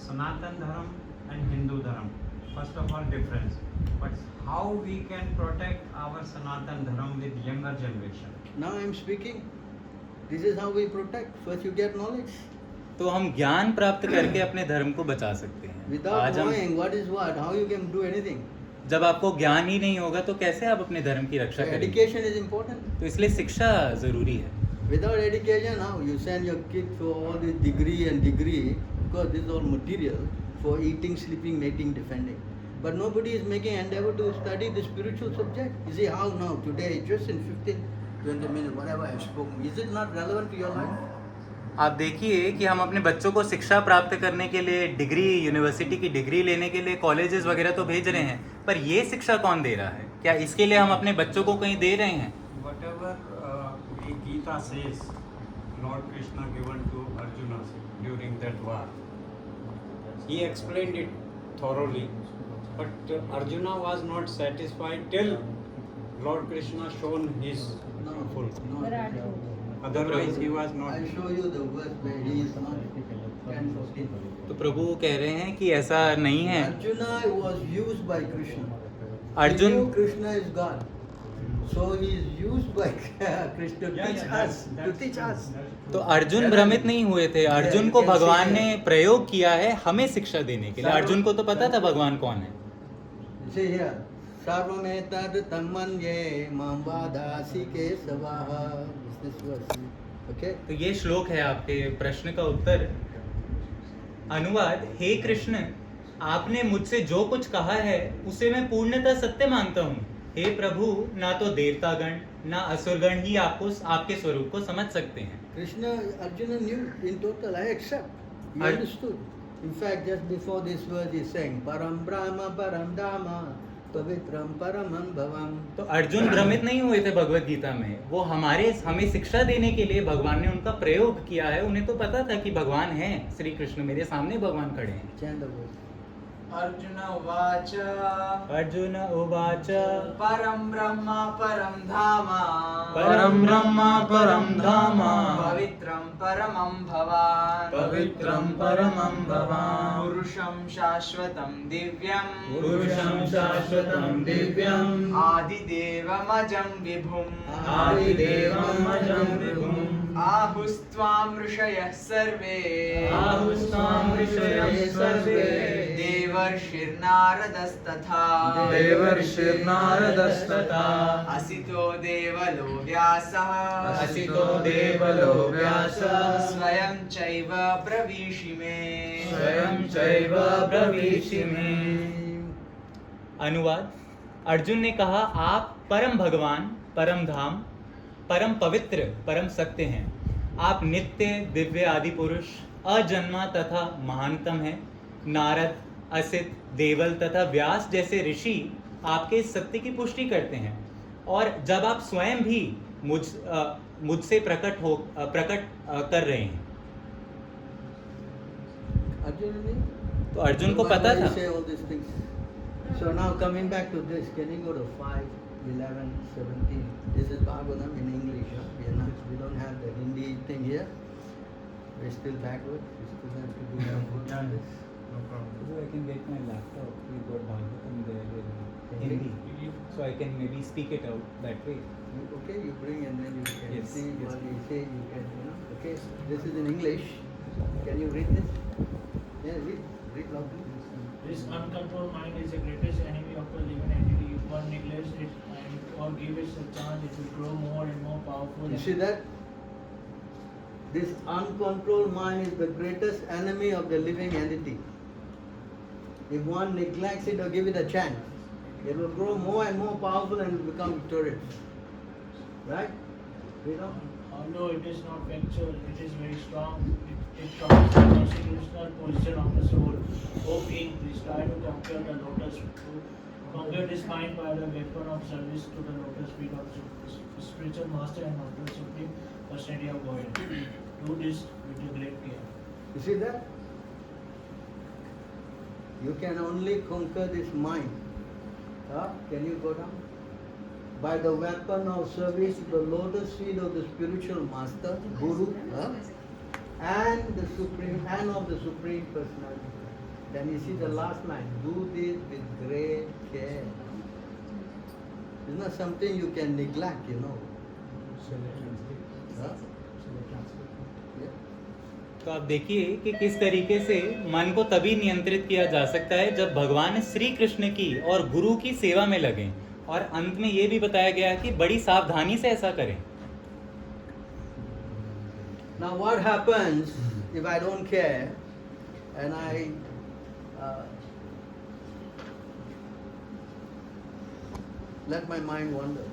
Sanatan Dharam and Hindu Dharam. First of all, difference. But how we can protect our Sanatan Dharam with younger generation? Now I am speaking. This is how we protect. First you get knowledge. तो हम ज्ञान प्राप्त करके अपने धर्म को बचा सकते हैं। Without आज हम knowing what is what, how you can do anything. जब आपको ज्ञान ही नहीं होगा तो कैसे आप अपने धर्म की So रक्षा करेंगे? education is important. तो इसलिए शिक्षा जरूरी है। Without education, how you send your kid for all this degree, because this is all material for eating, sleeping, mating, defending. But nobody is making endeavor to study the spiritual subject. You see how now, today, just in 15, 20 minutes, whatever I have spoken, is it not relevant to your life? आप देखिए कि हम अपने बच्चों को शिक्षा प्राप्त करने के लिए डिग्री, यूनिवर्सिटी की डिग्री लेने के लिए कॉलेजेस वगैरह तो भेज रहे हैं, पर ये शिक्षा कौन दे रहा है? क्या इसके लिए हम अपने बच्चों को कहीं दे रहे हैं? Whatever Gita says, Lord Krishna given to Arjuna during that war, he explained it thoroughly. But Arjuna was not satisfied till Lord Krishna shown his full. No. Otherwise, he was not. I'll show you the verse where he is not 10, 15. तो प्रभु कह रहे हैं कि ऐसा नहीं है। Arjuna was used by Krishna. Arjun- He knew Krishna is God. So he is used by Krishna to teach us. To teach us. तो अर्जुन भ्रमित नहीं हुए थे, अर्जुन को भगवान ने प्रयोग किया है हमें शिक्षा देने के लिए। अर्जुन को तो पता था भगवान कौन है। See here. Sarvametad tammanye mam vadasi kesavaha. Is this verse? Okay? तो ये श्लोक है आपके प्रश्न का उत्तर। अनुवाद: हे कृष्ण, आपने मुझसे जो कुछ कहा है उसे मैं पूर्णतः सत्य मानता हूँ। हे प्रभु, ना तो देवतागण ना असुरगण ही आपके स्वरूप को समझ सकते हैं। Krishna, Arjuna knew in total, I accept. He Ar- understood. In fact, just before this verse he sang, Param Brahma Param Dhamma Pavitram Paramam Bhavam. तो अर्जुन भ्रमित नहीं हुए थे भगवत गीता में, वो हमें शिक्षा देने के लिए भगवान ने उनका प्रयोग किया है। उन्हें तो पता था कि भगवान हैं, श्री कृष्ण मेरे सामने भगवान खड़े हैं। Chant the verse. अर्जुन उवाच अर्जुन उवाच परं ब्रह्म परं धाम परं ब्रह्म परं धाम पवित्रं परमं भवान् पवित्रं परमं भवान् पुरुषं शाश्वतं दिव्यं पुरुषं शाश्वतं दिव्यम् आदिदेवमजं विभुम् आदिदेवमजं विभुम् आहुस्त्वां ऋषयः सर्वे आहुस्त्वां ऋषयः सर्वे देवर्षिर्नारदस्तथा देवर्षिर्नारदस्तथा असितो देवलो व्यासः असितो देवलो व्यासः स्वयं चैव प्रवीशि मे स्वयं चैव प्रवीशि मे। अनुवाद: अर्जुन ने कहा, आप परम भगवान, परम धाम, परम पवित्र, परम सत्य हैं। आप नित्य, दिव्य, आदि पुरुष, अजन्मा तथा महानतम हैं। नारद, असित, देवल तथा व्यास जैसे ऋषि आपके सत्य की पुष्टि करते हैं। और जब आप स्वयं भी मुझसे प्रकट कर रहे हैं। तो अर्जुन को पता था। So now coming back to this, can you go to 5, 11, 17? This is Bhagavatam in English. We don't have the Hindi thing here. We're still backward. We still have to do some work on this. No problem. I can get my laptop. We got Bhagavatam there in Hindi. so I can maybe speak it out that way. Okay, you bring and then you can Yes, see yes. what you say. You can, Okay, this is in English. Can you read this? Yeah, read loudly. This uncontrolled mind is the greatest enemy of the living entity. If one neglects it and or give it a chance, it will grow more and more powerful. You see that? This uncontrolled mind is the greatest enemy of the living entity. If one neglects it or give it a chance, it will grow more and more powerful and will become victorious. Right? You know? Although it is not factual, it is very strong. It comes from the constitutional position of the soul. O king, please try to conquer the lotus fruit. Conquer this mind by the weapon of service to the lotus feet of the spiritual master and of the supreme personality of Godhead. Do this with a great care. You see that? You can only conquer this mind. Can you go down? By the weapon of service to the lotus feet of the spiritual master, Guru, and the supreme and of the supreme personality. Then you see the last line. Do this with great care. It's not something you can neglect, you know. Huh? Yeah. तो आप देखिए कि किस तरीके से मन को तभी नियंत्रित किया जा सकता है जब भगवान श्री कृष्ण की और गुरु की सेवा में लगें, और अंत में ये भी बताया गया कि बड़ी सावधानी से ऐसा करें. Now what happens if I don't care and I let my mind wander?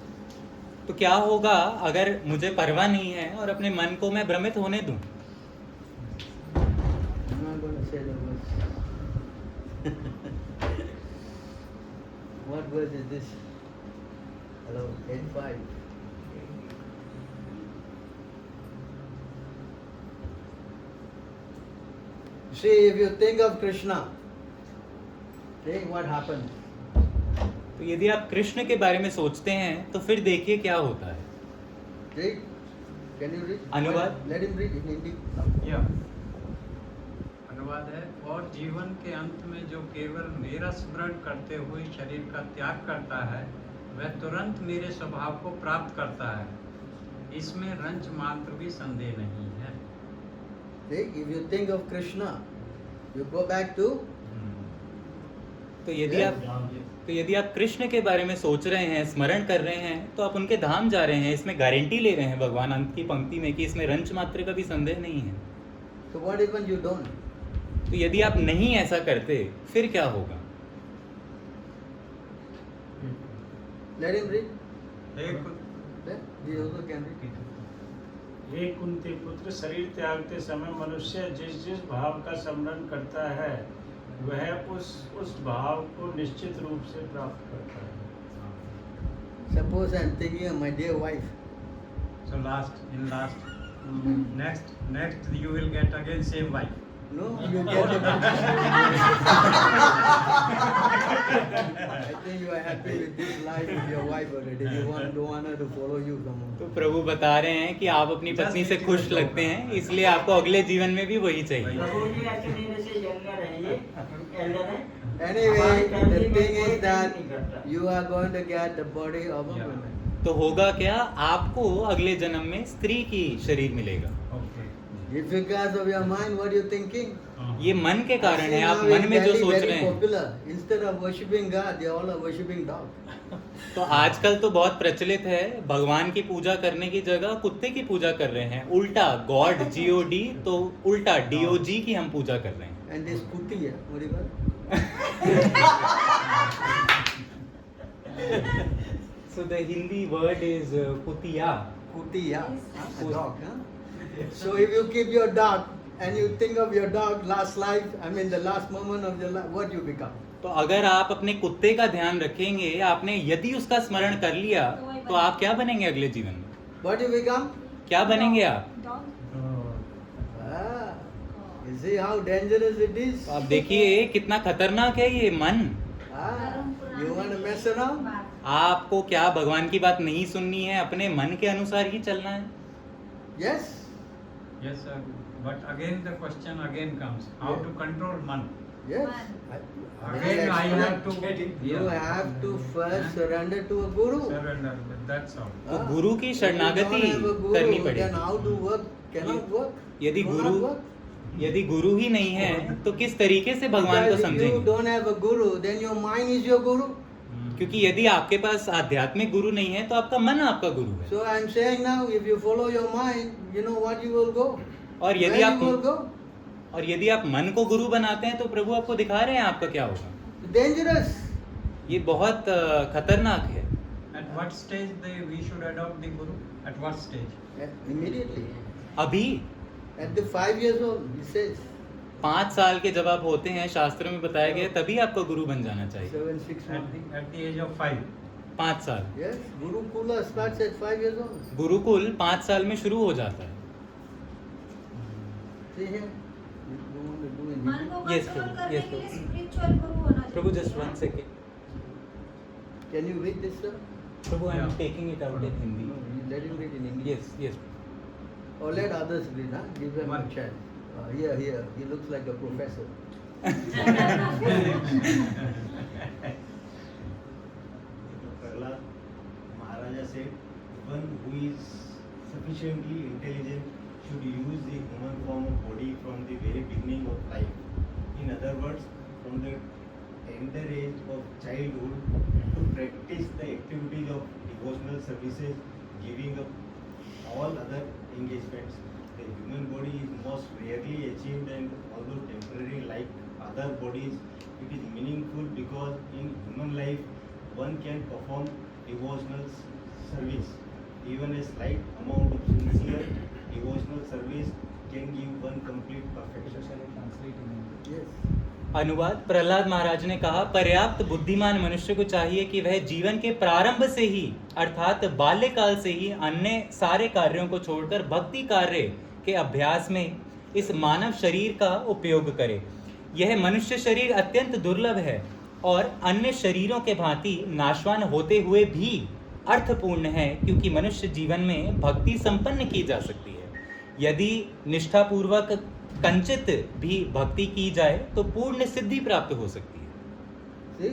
तो क्या होगा अगर मुझे परवाह नहीं है और अपने मन को मैं भ्रमित होने दूं? I'm not going to say the verse. What verse is this? Hello, 8:5. See, if you think of Krishna, think what happens. तो यदि आप कृष्ण के बारे में सोचते हैं तो फिर देखिए क्या होता है. Read. Can you read? अनुवाद? Let him read in Hindi. या अनुवाद है, और जीवन के अंत में जो केवल मेरा स्मरण करते हुए शरीर का त्याग करता है वह तुरंत मेरे स्वभाव को प्राप्त करता है. इसमें रंच मात्र भी संदेह नहीं है. See, if you think of Krishna, you go back to तो यदि आप कृष्ण के बारे में सोच रहे हैं, स्मरण कर रहे हैं, तो आप उनके धाम जा रहे हैं. इसमें गारंटी ले रहे हैं भगवान अंत की पंक्ति में कि इसमें रंच मात्र का भी संदेह नहीं है. So what even you don't? तो यदि आप नहीं ऐसा करते फिर क्या होगा? Let him read. एक He also can read. हे कुंती पुत्र, शरीर त्यागते समय मनुष्य जिस जिस भाव का स्मरण करता है वह उस भाव को निश्चित रूप से प्राप्त करता है. Suppose I am thinking of my dear wife. So next you will get again same wife. No, you get it. I think you are happy with this life with your wife already. You don't want her to follow you come on. तो प्रभु बता रहे हैं कि आप अपनी पत्नी से खुश लगते हैं, इसलिए आपको अगले जीवन में भी वही चाहिए. Anyway, the thing is that you are going to get the body of a woman. तो होगा क्या? आपको अगले जन्म में स्त्री की शरीर मिलेगा. If because of your mind, what are you thinking? ये मन के कारण है. आप Now in मन में जो Delhi सोच very रहे हैं. popular. Instead of worshipping God, they all are worshipping dog. तो आजकल तो बहुत प्रचलित है, भगवान की पूजा करने की जगह कुत्ते की पूजा कर रहे हैं. उल्टा गॉड GOD तो उल्टा DOG की हम पूजा कर रहे हैं. And this kutia, what do you call it? So the Hindi word is kutiya. Kutia, a dog, huh? So if you keep your dog and you think of your dog last life, I mean the last moment of your life, what you become? तो अगर आप अपने कुत्ते का ध्यान रखेंगे, आपने यदि उसका स्मरण कर लिया, तो आप क्या बनेंगे अगले जीवन में? What you become? क्या बनेंगे आप? Ah, you see how dangerous it is? तो आप देखिए कितना खतरनाक है ये मन. Ah, you want to mess around? आपको क्या भगवान की बात नहीं सुननी है, अपने मन के अनुसार ही चलना है. Yes? Yes, sir. But again the question again comes, how to control man? Yes. Again I have to You have to first surrender to a guru. surrender. That's all. तो गुरु की शरणागति You don't have a guru, करनी then पड़ेगी. how to work? Cannot work. यदि Cannot work. गुरु ही नहीं है तो किस तरीके से भगवान को Because if you समझेंगे? don't have a guru, then your mind is your guru. क्योंकि यदि आपके पास आध्यात्मिक गुरु नहीं है तो आपका मन आपका गुरु है। So I'm saying now, if you follow your mind, you know what you will go. और Where यदि you will आप go? मन को गुरु बनाते हैं तो प्रभु आपको दिखा रहे हैं आपका क्या होगा। Dangerous. ये बहुत खतरनाक है। At what stage we should adopt the guru? At what stage? Immediately. अभी At the 5 years old, he says. 5 साल के जब आप होते हैं, शास्त्रों में बताया गया तभी आपको गुरु बन जाना चाहिए। 7, 6 months. At the age of 5. 5 साल। Yes, Gurukula starts at 5 years old. Gurukul 5 साल में शुरू हो जाता है। See here? You want to do in मन Hindi? को Yes, कंट्रोल प्रभु, करने yes, के लिए प्रभु। स्पिरिचुअल गुरु होना चाहिए। प्रभु just 1 second। Can you read this, sir? Prabhu I am Yeah. taking it out in No, Hindi। you let him read in English. Yes, yes। Or let others read, huh? Give them a One. chance. Here, he looks like a professor. Prahlad Maharaja said, one who is sufficiently intelligent should use the human form of body from the very beginning of life. In other words, from the tender age of childhood to practice the activities of devotional services, giving up all other engagements. The human body is most rarely achieved, and although temporary like other bodies, it is meaningful because in human life one can perform devotional service. Even a slight amount of sincere devotional service can give one complete perfection. Yes. अनुवाद। प्रहलाद महाराज ने कहा, पर्याप्त बुद्धिमान मनुष्य को चाहिए कि वह जीवन के प्रारंभ से ही अर्थात बाल्यकाल से ही अन्य सारे कार्यों को छोड़कर भक्ति कार्य के अभ्यास में इस मानव शरीर का उपयोग करे। यह मनुष्य शरीर अत्यंत दुर्लभ है और अन्य शरीरों के भांति नाशवान होते हुए भी अर्थपूर्ण है, क्योंकि मनुष्य जीवन में भक्ति संपन्न की जा सकती है। यदि निष्ठापूर्वक कंचित भी भक्ति की जाए तो पूर्ण सिद्धि प्राप्त हो सकती है। See?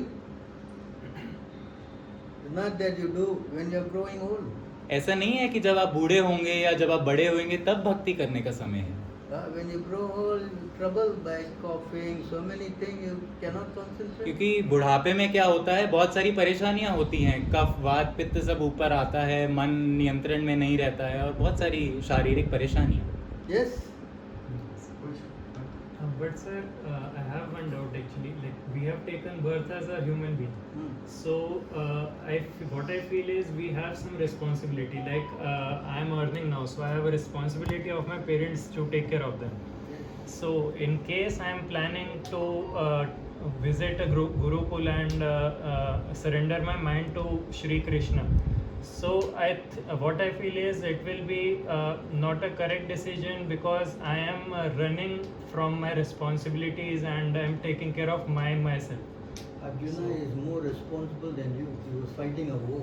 It's not that you do when you're growing old. ऐसा नहीं है कि जब आप बूढ़े होंगे या जब आप बड़े होंगे तब भक्ति करने का समय है। When you grow old, you're troubled by coughing, so many things you cannot concentrate. क्योंकि बुढ़ापे में क्या होता है, बहुत सारी परेशानियां होती हैं, कफ वात पित्त सब ऊपर आता है, मन नियंत्रण में नहीं रहता है और बहुत सारी शारीरिक परेशानियां। Yes? But sir, I have one doubt actually. Like we have taken birth as a human being, so what I feel is we have some responsibility. Like I am earning now, so I have a responsibility of my parents to take care of them. So in case I am planning to visit a Gurukul and surrender my mind to Shri Krishna, so what I feel is it will be not a correct decision because I am running from my responsibilities and I am taking care of myself. Arjuna is more responsible than you. He was fighting a war.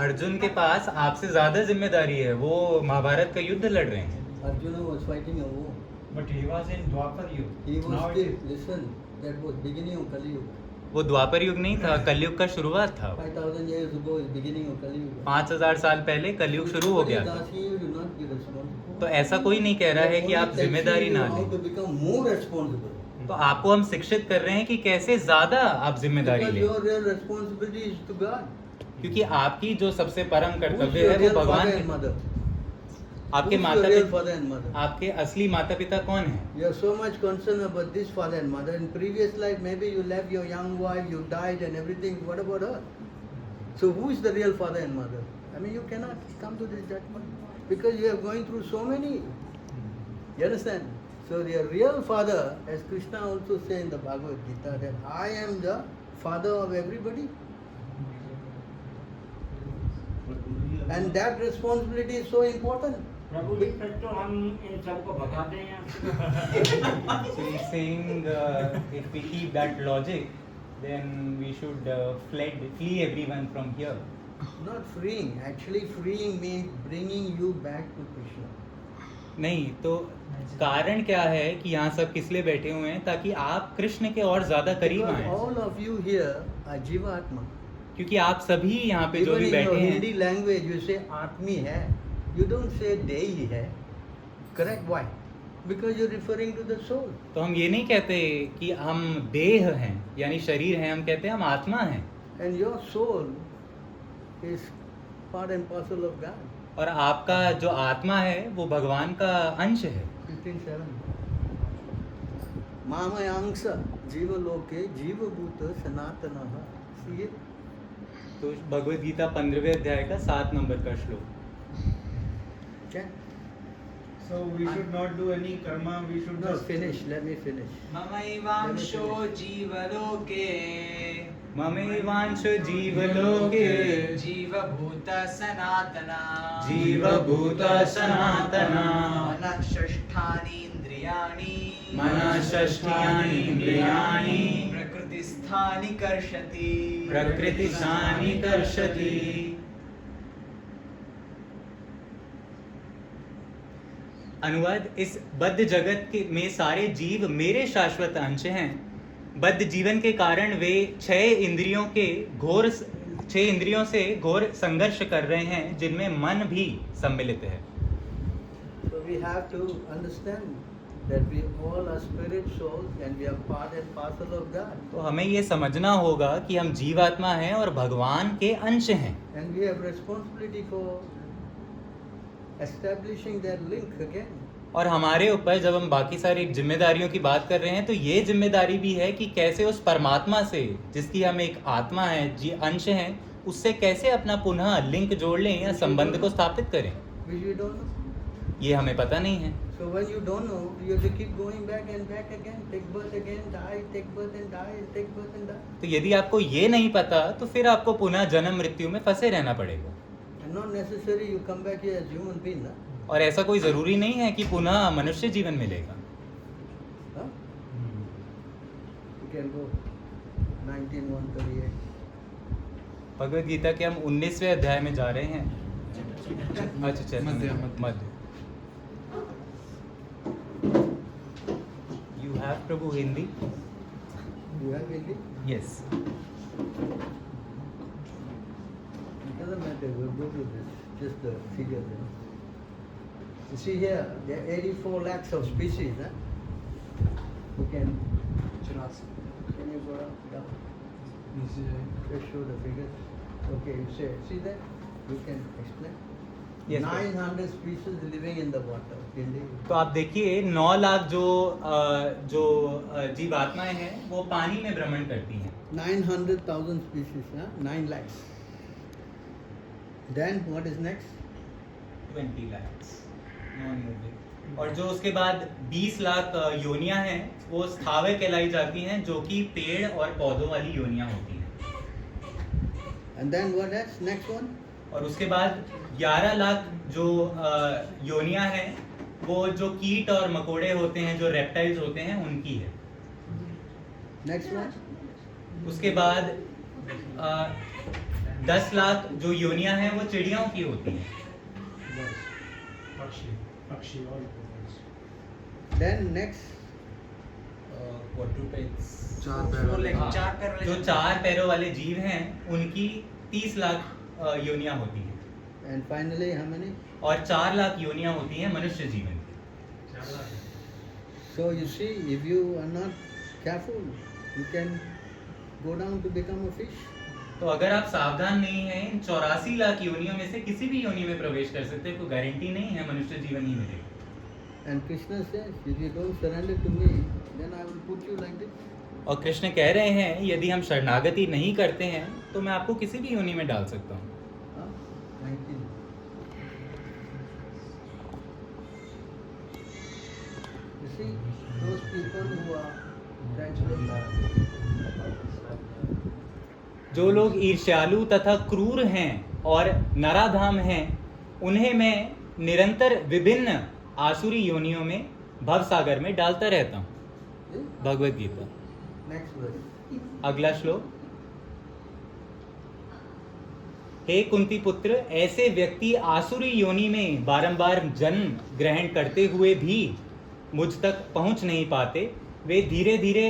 Arjun के पास आपसे ज्यादा जिम्मेदारी है, वो महाभारत का युद्ध लड़ रहे हैं। Arjuna was fighting a war. But he was in Dwapar Yuga. He was Now it still, is- listen, that was beginning of Kali Yuga. वो द्वापर युग नहीं था, कलयुग का शुरुआत था। 5,000 years ago is beginning of Kali Yuga. 5000 साल पहले कलयुग शुरू हो गया Nobody is था। asking you to not be responsible. तो ऐसा कोई नहीं कह रहा है कि आप जिम्मेदारी ना How लें, to become more responsible. तो आपको हम शिक्षित कर रहे हैं कि कैसे ज्यादा आप जिम्मेदारी Because लें, your real responsibility is to God. क्योंकि आपकी जो सबसे परम Who's कर्तव्य your है वो real भगवान father के। and mother? आपके Who's माता your real पिता, father and mother? आपके असली माता पिता कौन है? You are so much concerned about this father and mother. In previous life, maybe you left your young wife, you died and everything. What about her? So who is the real father and mother? I mean, you cannot come to this judgment because you are going through so many. You understand? So your real father, as Krishna also says in the Bhagavad Gita, that I am the father of everybody. And that responsibility is so important. प्रभु जी फिर तो हम इन सबको भगा दें यहाँ से। So he's saying if we keep that logic, then we should flee everyone from here. Not freeing. Actually, freeing means bringing you back to Krishna. नहीं तो कारण क्या है कि यहाँ सब किस लिए बैठे हुए हैं, ताकि आप कृष्ण के और ज्यादा करीब Because आए, all of you here are Jivatma. क्योंकि आप सभी यहाँ पे जो Even भी in your बैठे Hindi हैं, language, you say Atmi hai. You don't say Dehi hai. Correct? Why? Because you're referring to the soul. तो हम ये नहीं कहते कि हम देह हैं यानी शरीर हैं, हम कहते हैं हम आत्मा हैं। And your soul is part and parcel of God. और आपका जो आत्मा है वो भगवान का अंश है। 15:7. मामयांश जीवलोके जीवभूत सनातनः. See it? तो भगवद गीता 15वें अध्याय का 7 नंबर का श्लोक। Okay? So we should not do any karma. We should No, just finish. Let me finish. ममैवांशो जीवलोके ममैवांश जीवलोके जीवभूत सनातना जीवभूत सनातना मनः षष्ठानि इन्द्रियाणि मनः षष्ठानि इन्द्रियाणि प्रकृतिस्थानि कर्षति प्रकृतिस्थानि कर्षति। अनुवाद, इस बद्ध जगत के में सारे जीव मेरे शाश्वत अंश हैं। बद्ध जीवन के कारण वे 6 इंद्रियों से घोर संघर्ष कर रहे हैं, जिनमें मन भी सम्मिलित है। So we have to understand that we all are spirit souls and we are part and parcel of God. तो हमें ये समझना होगा कि हम जीवात्मा हैं और भगवान के अंश हैं। And we have responsibility for establishing that link again. और हमारे ऊपर जब हम बाकी सारी जिम्मेदारियों की बात कर रहे हैं तो ये जिम्मेदारी भी है कि कैसे उस परमात्मा से, जिसकी हम एक आत्मा है, जी अंश हैं, उससे कैसे अपना पुनः लिंक जोड़ लें या संबंध को स्थापित करें। Which we don't know. ये हमें पता नहीं है। So when you don't know, you have to keep going back and back again, take birth again, die, take birth and die, take birth and die. तो यदि आपको ये नहीं पता तो फिर आपको पुनः जन्म मृत्यु में फंसे रहना पड़ेगा। And not necessarily you come back here as human being, na? और ऐसा कोई ज़रूरी नहीं है कि पुनः मनुष्य जीवन मिलेगा। Huh? You can go 19:138. Bhagavad Gita के हम 19वें अध्याय में जा रहे हैं। अच्छा चैतन्य मध्य। You have Prabhu Hindi? You have Hindi? Yes. It doesn't matter, we'll go to this, just the figure there. You see here, there are 84 lakhs of species, huh? You can you go down? Just show the figures. Okay, you say, see that? You can explain. Yes, 900 species living in the water. Hindi. तो आप देखिए 9 लाख जो जीवात्माएं हैं वो पानी में भ्रमण करती हैं। 900,000 species, huh? 9 lakhs. Then what is next? 20 lakhs और जो उसके बाद 20 लाख योनियां हैं वो स्थावर कहलाई जाती हैं, जो कि पेड़ और पौधों वाली योनियां होती हैं। And then what else? Next one? और उसके बाद 11 लाख जो योनियां हैं वो जो कीट और मकोड़े होते हैं, जो रेप्टाइल्स होते हैं, उनकी है। Next one? उसके बाद 10 लाख जो योनियां हैं वो चिड़ियों की होती हैं। Then next? जो 4 पैरों वाले जीव हैं उनकी 30 लाख योनियां होती हैं। And finally, how many? और 4 लाख योनियां होती हैं मनुष्य जीवन की। So you see, if you are not careful, you can go down to become a fish. तो अगर आप सावधान नहीं हैं, इन 84 लाख योनियों में से किसी भी योनि में प्रवेश कर सकते हैं, कोई गारंटी नहीं है मनुष्य जीवन ही मिलेगा। And Krishna says, if you don't surrender to me, then I will put you like this. और कृष्ण कह रहे हैं यदि हम शरणागति नहीं करते हैं तो मैं आपको किसी भी योनि में डाल सकता हूँ। Huh? 19. You see, those people who are जो लोग ईर्ष्यालु तथा क्रूर हैं और नराधाम हैं, उन्हें मैं निरंतर विभिन्न आसुरी योनियों में भवसागर में डालता रहता हूँ। भगवद गीता। Next verse. अगला श्लोक। हे कुंती पुत्र, ऐसे व्यक्ति आसुरी योनि में बारंबार जन्म ग्रहण करते हुए भी मुझ तक पहुंच नहीं पाते। वे धीरे धीरे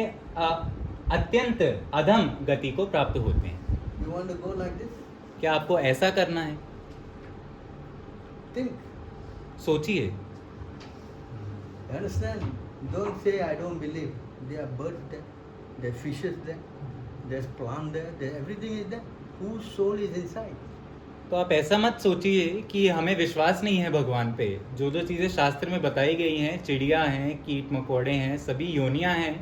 अत्यंत अधम गति को प्राप्त होते हैं। You want to go like this? क्या आपको ऐसा करना है? Think. सोचिए। You understand? Don't say I don't believe. There are birds there, there are fishes there, there's plant there, everything is there. Whose soul is inside? तो आप ऐसा मत सोचिए कि हमें विश्वास नहीं है भगवान पे। जो जो चीज़ें शास्त्र में बताई गई हैं, चिड़िया हैं, कीट मकोड़े हैं, सभी योनियां हैं,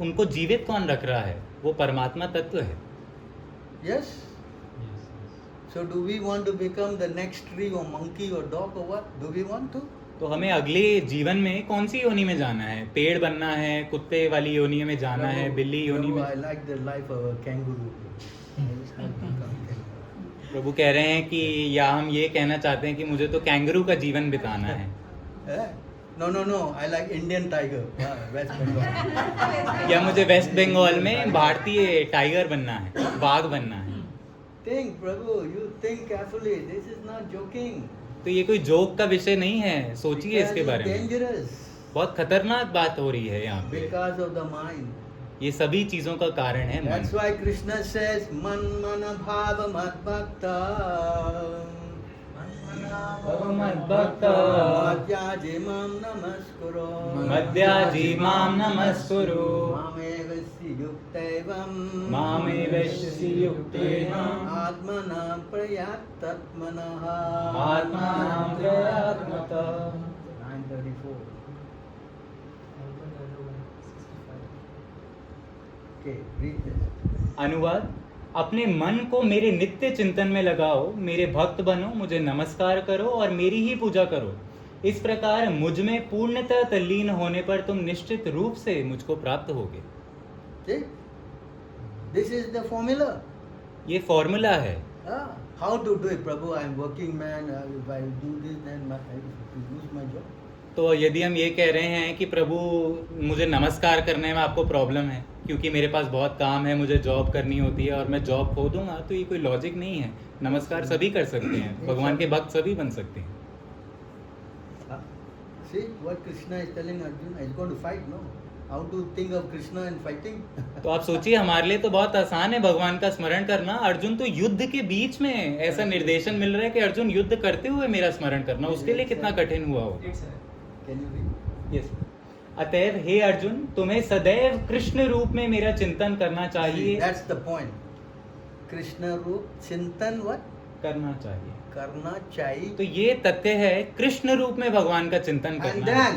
उनको जीवित कौन रख रहा है? वो परमात्मा तत्व है। Yes? So do we want to become the next tree or monkey or dog or what? Do we want to? तो हमें अगले जीवन में कौन सी योनि में जाना है? पेड़ बनना है, कुत्ते वाली योनि में जाना है, बिल्ली योनि में? I like the life of a kangaroo. प्रभु कह रहे हैं कि या हम ये कहना चाहते हैं कि मुझे तो कैंगरू का जीवन बिताना है। No. I like Indian tiger. West Bengal. या मुझे वेस्ट बंगाल में भारतीय टाइगर बनना है, बाघ बनना है। Think, Prabhu. You think carefully. This is not joking. तो ये कोई जोक का विषय नहीं है, सोचिए इसके बारे में। Dangerous. बहुत खतरनाक बात हो रही है यहाँ पे। Because of the mind. ये सभी चीजों का कारण है मन। That's why Krishna says, Man mana bhava mad bhakta. Madhyaji mam namaskuro. मद्याजी माम नमस्कुरु। Mamevasi yuktevam. मामेवैश्यसि युक्तेन Atmana prayattatmanaha. आत्मानं प्रयात्मतः। 934. Okay, read this. अनुवाद: अपने मन को मेरे नित्य चिंतन में लगाओ, मेरे भक्त बनो, मुझे नमस्कार करो और मेरी ही पूजा करो। इस प्रकार मुझ में पूर्णतः तल्लीन होने पर तुम निश्चित रूप से मुझको प्राप्त होगे। See? This is the formula. ये फॉर्मूला है। How to do it, Prabhu? I am working man. If I do this, then I lose my job. तो यदि हम ये कह रहे हैं कि प्रभु मुझे नमस्कार करने में आपको प्रॉब्लम है क्योंकि मेरे पास बहुत काम है, मुझे जॉब करनी होती है और मैं जॉब खो दूंगा, तो ये कोई लॉजिक नहीं है। नमस्कार सभी कर सकते हैं, भगवान के भक्त सभी बन सकते हैं। See what Krishna is telling Arjuna? He's going to fight, no? How to think of Krishna and fighting? तो आप सोचिए, हमारे लिए तो बहुत आसान है भगवान का स्मरण करना। अर्जुन तो युद्ध के बीच में ऐसा निर्देशन मिल रहा है कि अर्जुन युद्ध करते हुए मेरा स्मरण करना, उसके लिए कितना कठिन हुआ हो। Can you read? यस। अतएव हे अर्जुन, तुम्हें सदैव कृष्ण रूप में मेरा चिंतन करना चाहिए। That's the point. Krishna रूप चिंतन what? करना चाहिए। करना चाहिए। तो ये तथ्य है, कृष्ण रूप में भगवान का चिंतन And करना then?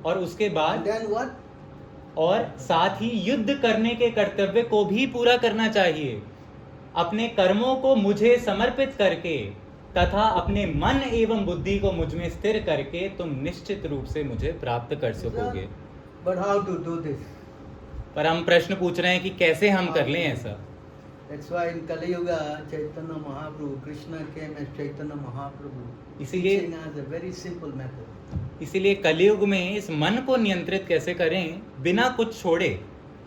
और उसके बाद And then what? और साथ ही युद्ध करने के कर्तव्य को भी पूरा करना चाहिए। अपने कर्मों को मुझे समर्पित करके तथा अपने मन एवं बुद्धि को मुझ में स्थिर करके तुम निश्चित रूप से मुझे प्राप्त कर सकोगे। But how to do this? पर हम प्रश्न पूछ रहे हैं कि कैसे हम कर लें ऐसा। That's why in Kali Yuga, Chaitanya Mahaprabhu, Krishna came as Chaitanya Mahaprabhu, इसीलिए teaching us a very simple method. इसीलिए कलयुग में इस मन को नियंत्रित कैसे करें बिना कुछ छोड़े,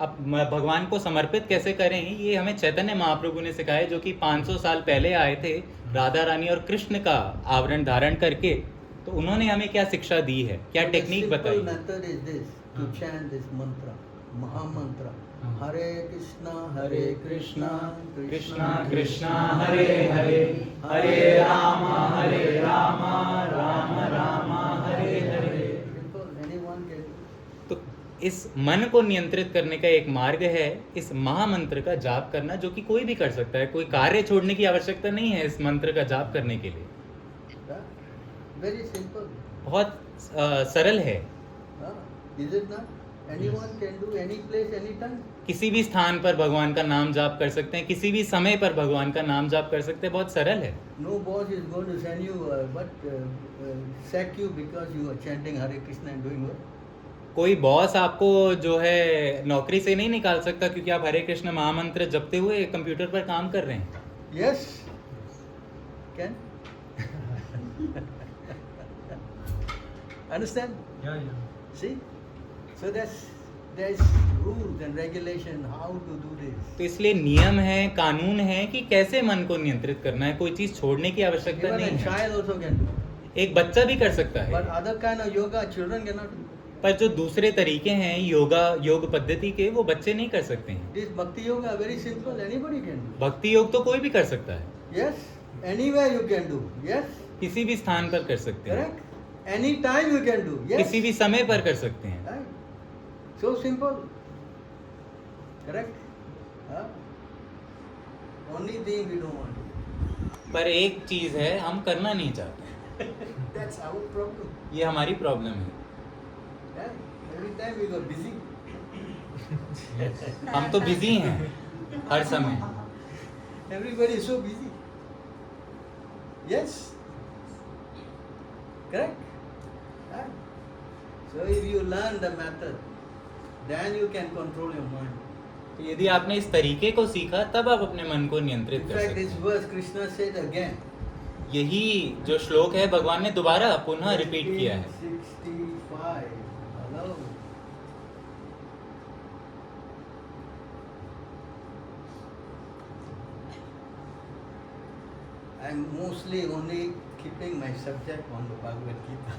अब भगवान को समर्पित कैसे करें, ये हमें चैतन्य महाप्रभु ने सिखाया, जो कि 500 साल पहले आए थे राधा रानी और कृष्ण का आवरण धारण करके। तो उन्होंने हमें क्या शिक्षा दी है, क्या टेक्निक बताई। The simple method is this, to chant this mantra, Maha Mantra. Hare Krishna, Krishna Krishna Hare Hare, Hare Ram Ram Ram Hare Hare. Simple, anyone can. तो इस मन को नियंत्रित करने का एक मार्ग है इस महामंत्र का जाप करना, जो कि कोई भी कर सकता है। कोई कार्य छोड़ने की आवश्यकता नहीं है इस मंत्र का जाप करने के लिए। Very simple. बहुत सरल है। Is it not? Anyone can do, any place, any time. किसी भी स्थान पर भगवान का नाम जाप कर सकते हैं, किसी भी समय पर भगवान का नाम जाप कर सकते हैं। बहुत सरल है। No boss is going to send you, sack you because you are chanting Hare Krishna and doing what? कोई बॉस आपको जो है नौकरी से नहीं निकाल सकता क्योंकि आप हरे कृष्ण महामंत्र जपते हुए कंप्यूटर पर काम कर रहे हैं। Yes. Can? Understand? Yeah. See? So there's rules and regulation how to do this. तो इसलिए नियम है, कानून है कि कैसे मन को नियंत्रित करना है। कोई चीज छोड़ने की आवश्यकता Even नहीं a है। child also can do. एक बच्चा भी कर सकता है। But other kind of yoga children cannot do. पर जो दूसरे तरीके हैं योग पद्धति के, वो बच्चे नहीं कर सकते हैं। This bhakti yoga very simple, anybody can do. भक्ति योग तो कोई भी कर सकता है। Yes, anywhere you can do. Yes, किसी भी स्थान पर कर सकते हैं, correct. Any time you can do. Yes. किसी भी समय पर कर सकते हैं। Right. So simple. Correct. Huh? Only thing we don't want. पर एक चीज है, हम करना नहीं चाहते। That's our problem. ये हमारी प्रॉब्लम है। Yeah? Every time we go busy. हम तो बिजी हैं हर समय। Everybody is so busy. Yes. Correct? Right? So if you learn the method, then you can control your mind. तो यदि आपने इस तरीके को सीखा तब आप अपने मन को नियंत्रित In कर fact, सकते this हैं। verse Krishna said again. यही जो श्लोक है भगवान ने दोबारा पुनः रिपीट किया है। 65. Hello. I'm mostly only keeping my subject on the Bhagavad Gita.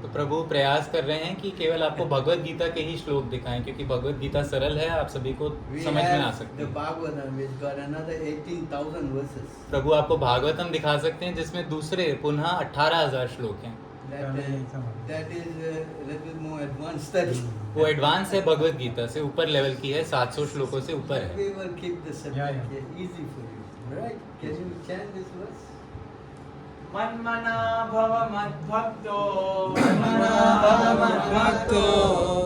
तो प्रभु प्रयास कर रहे हैं कि केवल आपको भगवत गीता के ही श्लोक दिखाएं, क्योंकि भगवत गीता सरल है, आप सभी को We समझ में आ have सकते the हैं। Bhagavatam which got another 18,000 verses. प्रभु आपको भागवतम दिखा सकते हैं जिसमें दूसरे पुनः 18,000 श्लोक हैं। That is a little more advanced study. वो एडवांस है भगवत गीता से, ऊपर लेवल की है, 700 श्लोकों से ऊपर है। We will keep the subject here easy for you. Right? Can you chant this verse? मन्मना भव मद्भक्तो मन्मना भव मद्भक्तो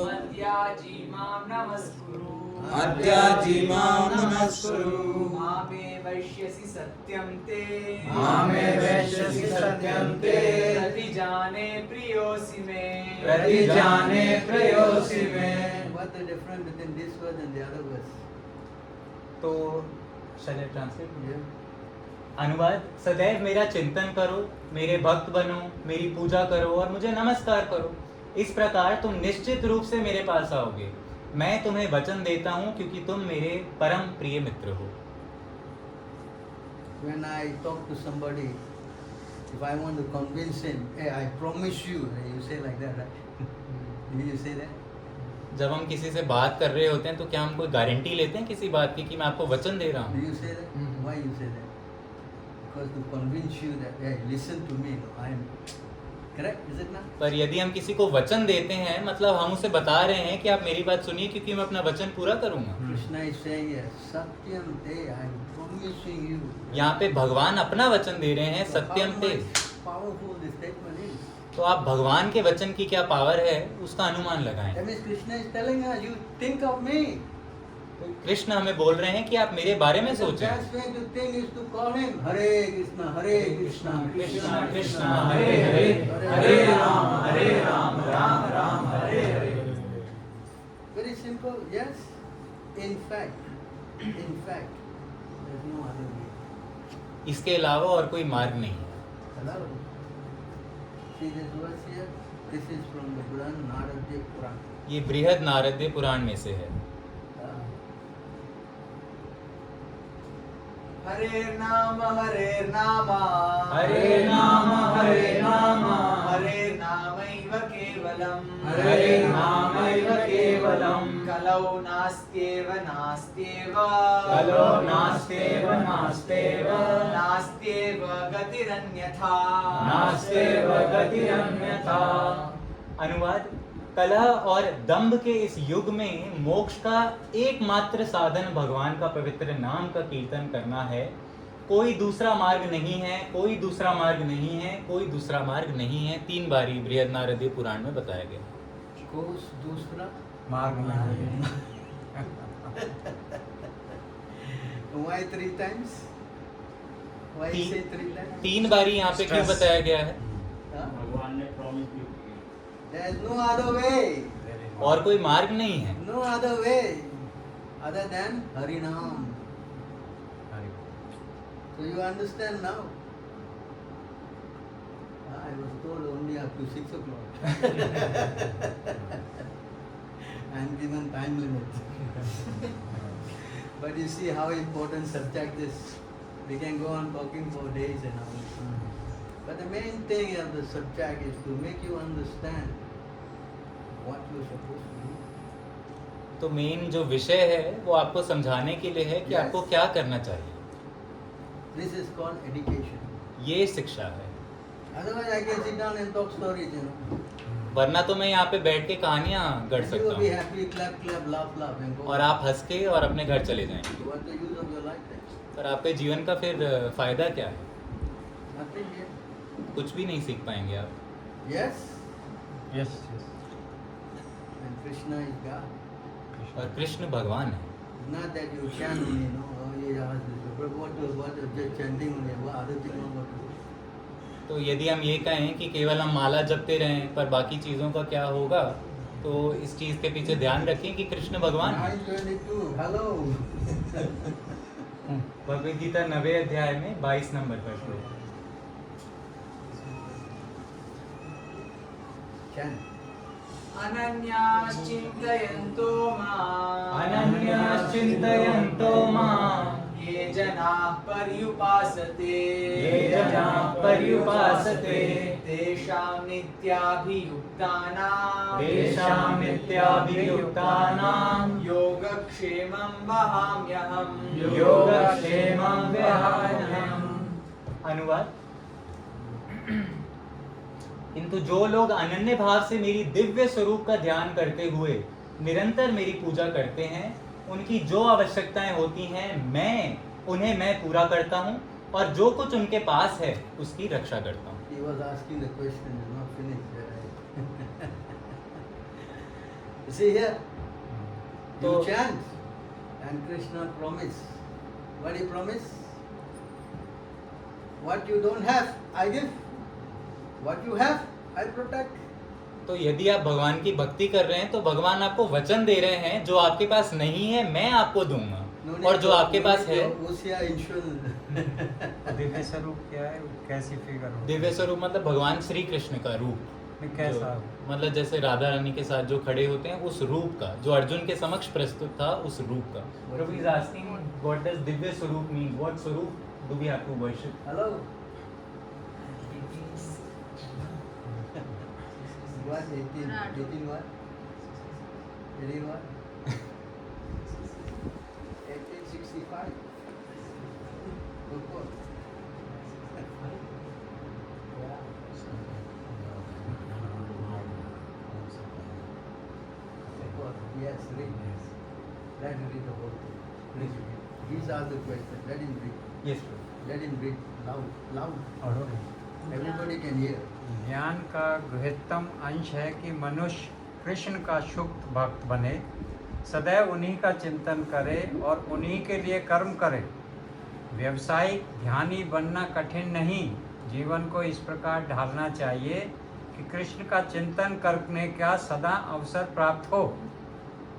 मद्याजी मां नमस्कुरु मद्याजी मां नमस्कुरु मामे वैश्यसि सत्यं ते मामे वैश्यसि सत्यं ते प्रतिजाने प्रियोसि मे प्रतिजाने प्रियोसि मे। What the difference between this verse and the other verse? तो shall I translate? Yeah. अनुवाद: सदैव मेरा चिंतन करो, मेरे भक्त बनो, मेरी पूजा करो और मुझे नमस्कार करो। इस प्रकार तुम निश्चित रूप से मेरे पास आओगे। मैं तुम्हें वचन देता हूँ क्योंकि तुम मेरे परम प्रिय मित्र हो। When I talk to somebody, if I want to convince him, hey, I promise you, you say like that, right? Do you say that? जब हम किसी से बात कर रहे होते हैं तो क्या हम कोई गारंटी लेते हैं किसी बात की कि मैं आपको वचन दे रहा Do हूँ? you say that? Why you say that? Because to convince you that, hey, listen to me, I am correct, is it not? पर यदि हम किसी को वचन देते हैं, मतलब हम उसे बता रहे हैं कि आप मेरी बात सुनिए क्योंकि मैं अपना वचन पूरा करूंगा। Krishna is saying here, Satyam te, I am promising you. यहाँ पे भगवान अपना वचन दे रहे हैं, So सत्यम how ते। much powerful this statement is. तो आप भगवान के वचन की क्या पावर है उसका अनुमान लगाएं। That means Krishna is telling us, you think of me. तो कृष्ण हमें बोल रहे हैं कि आप मेरे बारे में The सोचें। best way to think is to call him Hare Krishna, Hare Krishna, Krishna Krishna Hare Hare Hare Ram Ram Ram Hare Hare. Very simple, yes. In fact, there's no other way. इसके अलावा और कोई मार्ग नहीं है। Hello. See this verse here? This is from the Puran, Narada Puran. ये बृहद नारदीय पुराण में से है। हरे नाम हरे नाम हरे नाम हरे नाम हरे नामैव केवलम् हरे नामैव केवलम् कलौ नास्त्येव नास्त्येव कलो नास्त्येव नास्त्येव नास्त्येव गतिरन्यथा नास्त्येव गतिरन्यथा। अनुवाद: कलह और दंभ के इस युग में मोक्ष का एकमात्र साधन भगवान का पवित्र नाम का कीर्तन करना है। कोई दूसरा मार्ग नहीं है, कोई दूसरा मार्ग नहीं है, कोई दूसरा मार्ग नहीं है। 3 बारी बृहद नारदीय पुराण में बताया गया। Goes दूसरा मार्ग नहीं। Why 3 times? Why you say 3 times? 3 बारी यहाँ पे क्यों बताया गया है? Huh? भगवान ने प्रॉमिस भी किया। There is no other way. और कोई मार्ग नहीं है No other way other than Harinam. So you understand now? I was told only up to 6 o'clock. I am given time limit. But you see how important subject is. We can go on talking for days and hours. But the main thing of the subject is to make you understand what you are supposed to do. तो main जो विषय है वो आपको समझाने के लिए है कि Yes. आपको क्या करना चाहिए। This is called education. ये शिक्षा है। Otherwise, I can sit down and talk stories, you know. वरना तो मैं यहाँ पे बैठ के कहानियाँ गढ़ You सकता will be हूँ happy, clap, clap, laugh, laugh, and go. और आप हंस के और अपने घर चले जाएंगे। What's the use of your life then? पर आपके जीवन का फिर फायदा क्या है? Nothing here. कुछ भी नहीं सीख पाएंगे आप. Yes? Yes, yes. And Krishna is God. और कृष्ण भगवान है. It's not that you chant only, no? Oh, yeah, what just chanting only, what other thing not what to do. तो यदि हम ये कहें कि केवल हम माला जपते रहें पर बाकी चीज़ों का क्या होगा, तो इस चीज़ के पीछे ध्यान रखें कि कृष्ण भगवान है. 9:22, hello. भगवद गीता 9वें अध्याय में 22 नंबर पर श्लोक. Chant. अनन्याश्चिन्तयन्तो माम् अनन्याश्चिन्तयन्तो माम् ये जनाः पर्युपासते तेषां नित्याभियुक्तानां योगक्षेमं वहाम्यहम्. अनुवाद. किंतु जो लोग अनन्य भाव से मेरी दिव्य स्वरूप का ध्यान करते हुए निरंतर मेरी पूजा करते हैं, उनकी जो आवश्यकताएं होती हैं मैं पूरा करता हूं, और जो कुछ उनके पास है उसकी रक्षा करता हूं. He was asking the question, is not finished. You see here, you So- chant, and Krishna promise. What he promise? What you don't have, I give. What you have, I protect. तो यदि आप भगवान की भक्ति कर रहे हैं तो भगवान आपको वचन दे रहे हैं, जो आपके पास नहीं है मैं आपको दूंगा, और जो आपके पास है. दिव्य स्वरूप क्या है, कैसी फिगर हो? दिव्य स्वरूप मतलब भगवान श्री कृष्ण का रूप. कैसा? मतलब जैसे राधा रानी के साथ जो खड़े होते हैं उस रूप का, जो अर्जुन के समक्ष प्रस्तुत था उस रूप का. Prabhu is asking what does दिव्य स्वरूप मीन, व्हाट स्वरूप do we have to worship? Hello. What 18? 18 what? 18 what? 1865. Good book. Yes, read. Let him read the whole thing. Please read. These are the questions. Let him read. Yes. Let him read loud. Everybody can hear. ज्ञान का गृहतम अंश है कि मनुष्य कृष्ण का शुद्ध भक्त बने, सदैव उन्हीं का चिंतन करे और उन्हीं के लिए कर्म करे. व्यवसायिक ध्यानी बनना कठिन नहीं, जीवन को इस प्रकार ढालना चाहिए कि कृष्ण का चिंतन करने का सदा अवसर प्राप्त हो.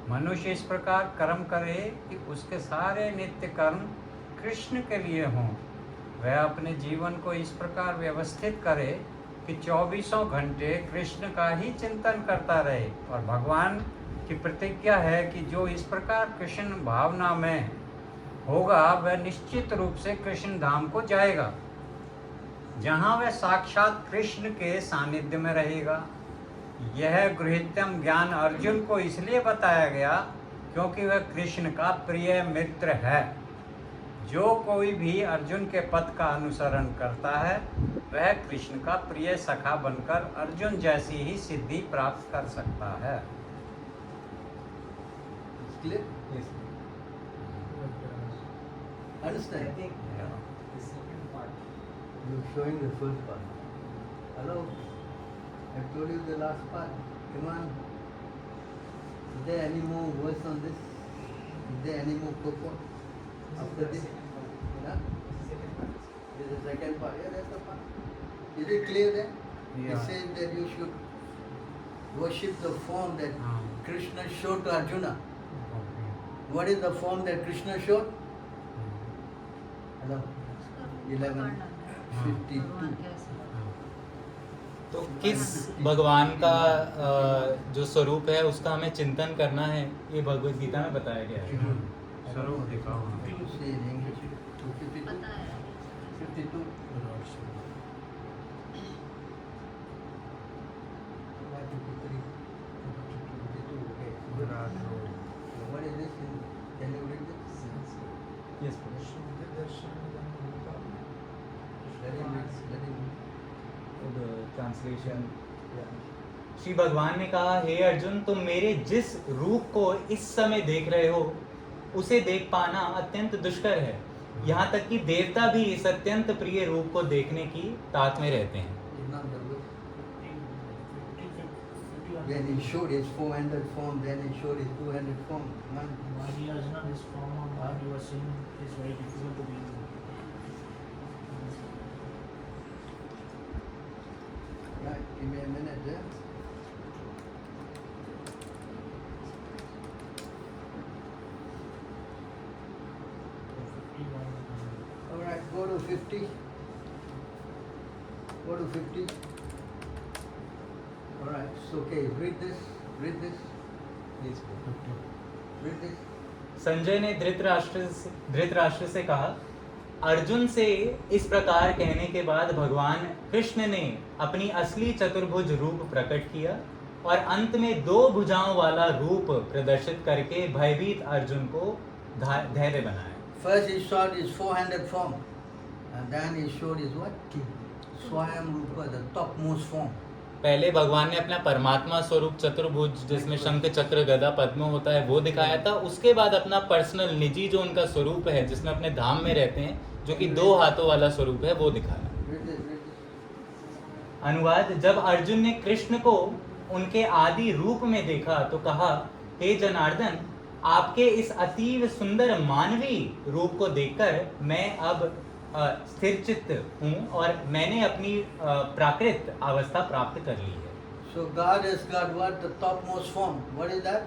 मनुष्य इस प्रकार कर्म करे कि उसके सारे नित्य कर्म कृष्ण के लिए हों. वह अपने जीवन को इस प्रकार व्यवस्थित करे कि 24 घंटे कृष्ण का ही चिंतन करता रहे. और भगवान की प्रतिज्ञा है कि जो इस प्रकार कृष्ण भावना में होगा वह निश्चित रूप से कृष्ण धाम को जाएगा, जहाँ वह साक्षात कृष्ण के सानिध्य में रहेगा. यह गृहीतम ज्ञान अर्जुन को इसलिए बताया गया क्योंकि वह कृष्ण का प्रिय मित्र है. जो कोई भी अर्जुन के पथ का अनुसरण करता है वह कृष्ण का प्रिय सखा बनकर अर्जुन जैसी ही सिद्धि प्राप्त कर सकता है. It's clear? Yes. Understand? The second part. You're showing the first part. Hello? I told you the last part. Come on. Is there any more words on this? Is there any more purport after this? Yeah? This is the second part. Yeah, that's the part. Is it clear there? Yeah. It says that you should worship the form that Krishna showed to Arjuna. What is the form that Krishna showed? Hello? 11:52. तो किस भगवान का जो स्वरूप है उसका हमें चिंतन करना है, ये भगवद गीता में बताया गया है. स्वरूप दिखाओ. See in English, 252. 52. Why 53? 52, okay. Good. So what is this? Can you read this? Yes, Let him read. Let him read. Translation. Shri भगवान ने कहा, हे अर्जुन, तुम मेरे जिस रूप को इस समय देख रहे हो उसे देख पाना अत्यंत दुष्कर है. यहाँ तक कि देवता भी इस अत्यंत प्रिय रूप को देखने की ताक में रहते हैं। Is not the way. When he showed his 400 form, then he showed his 200 form. Man, While he has not his form of God, he was saying it is very difficult to be. right, give me a minute there. All right, go to 50. Go to 50. All right, so okay, read this, read this, read this. Sanjay ने धृतराष्ट्र से कहा, अर्जुन से इस प्रकार कहने के बाद भगवान कृष्ण ने अपनी असली चतुर्भुज रूप प्रकट किया और अंत में 2 भुजाओं वाला रूप प्रदर्शित करके भयभीत अर्जुन को धैर्य बनाया। First he showed his 400 form, and then he showed his what? Swayam Rupa, the topmost form. पहले भगवान ने अपना परमात्मा स्वरूप चतुर्भुज जिसमें शंख चक्र गदा पद्म होता है वो दिखाया था। उसके बाद अपना पर्सनल निजी जो उनका स्वरूप है जिसमें अपने धाम में रहते हैं, जो कि 2 हाथों वाला स्वरूप है, वो दिखाया। Read this, read this. अनुवाद, जब अर्जुन ने कृष्ण को उनके आदि रूप में देखा तो कहा, हे जनार्दन, आपके इस अतीव सुंदर मानवी रूप को देखकर मैं अब स्थिर चित्त हूँ और मैंने अपनी प्राकृत अवस्था प्राप्त कर ली है। So God has got what? The topmost form. What is that?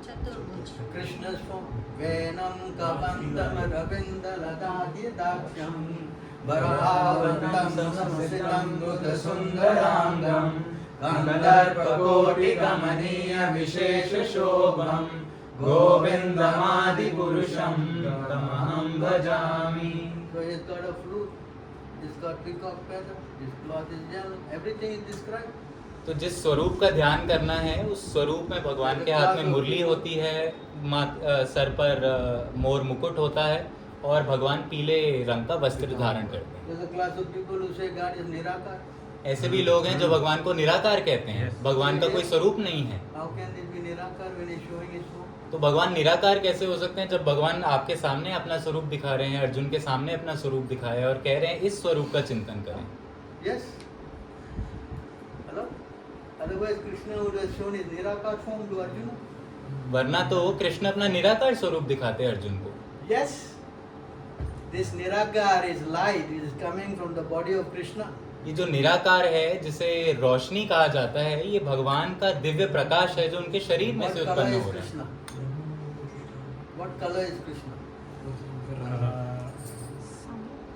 चतुर्भुज। Krishna's form. Venam kavantam ravindalagadi daksham bharavantam samasitam buddhasundarangam kandarpakoti vishesha shobham govindamadi purusham tamaham bhajami. So he's got a flute, he's got peacock feather, his cloth is yellow, everything is described. तो जिस स्वरूप का ध्यान करना है उस स्वरूप में भगवान के हाथ में मुरली होती है, सर पर मोर मुकुट होता है और भगवान पीले रंग का वस्त्र धारण करते हैं। There's a class of people who say God is Nirakar. ऐसे भी लोग हैं जो भगवान को निराकार कहते हैं, भगवान का कोई स्वरूप नहीं है। How can it be Nirakar when he's showing his form? तो भगवान निराकार कैसे हो सकते हैं जब भगवान आपके सामने अपना स्वरूप दिखा रहे हैं, अर्जुन के सामने अपना स्वरूप दिखाया और कह रहे हैं इस स्वरूप का चिंतन करें। Yes. Hello? Otherwise Krishna would have shown his Nirakar form to Arjuna. वरना तो कृष्ण अपना निराकार स्वरूप दिखाते अर्जुन को। Yes. This Nirakar is light, it is coming from the body of Krishna. ये जो निराकार है जिसे रोशनी कहा जाता है, ये भगवान का दिव्य प्रकाश है जो उनके शरीर में What से color उत्पन्न is हो रहा है। Krishna? What color is Krishna?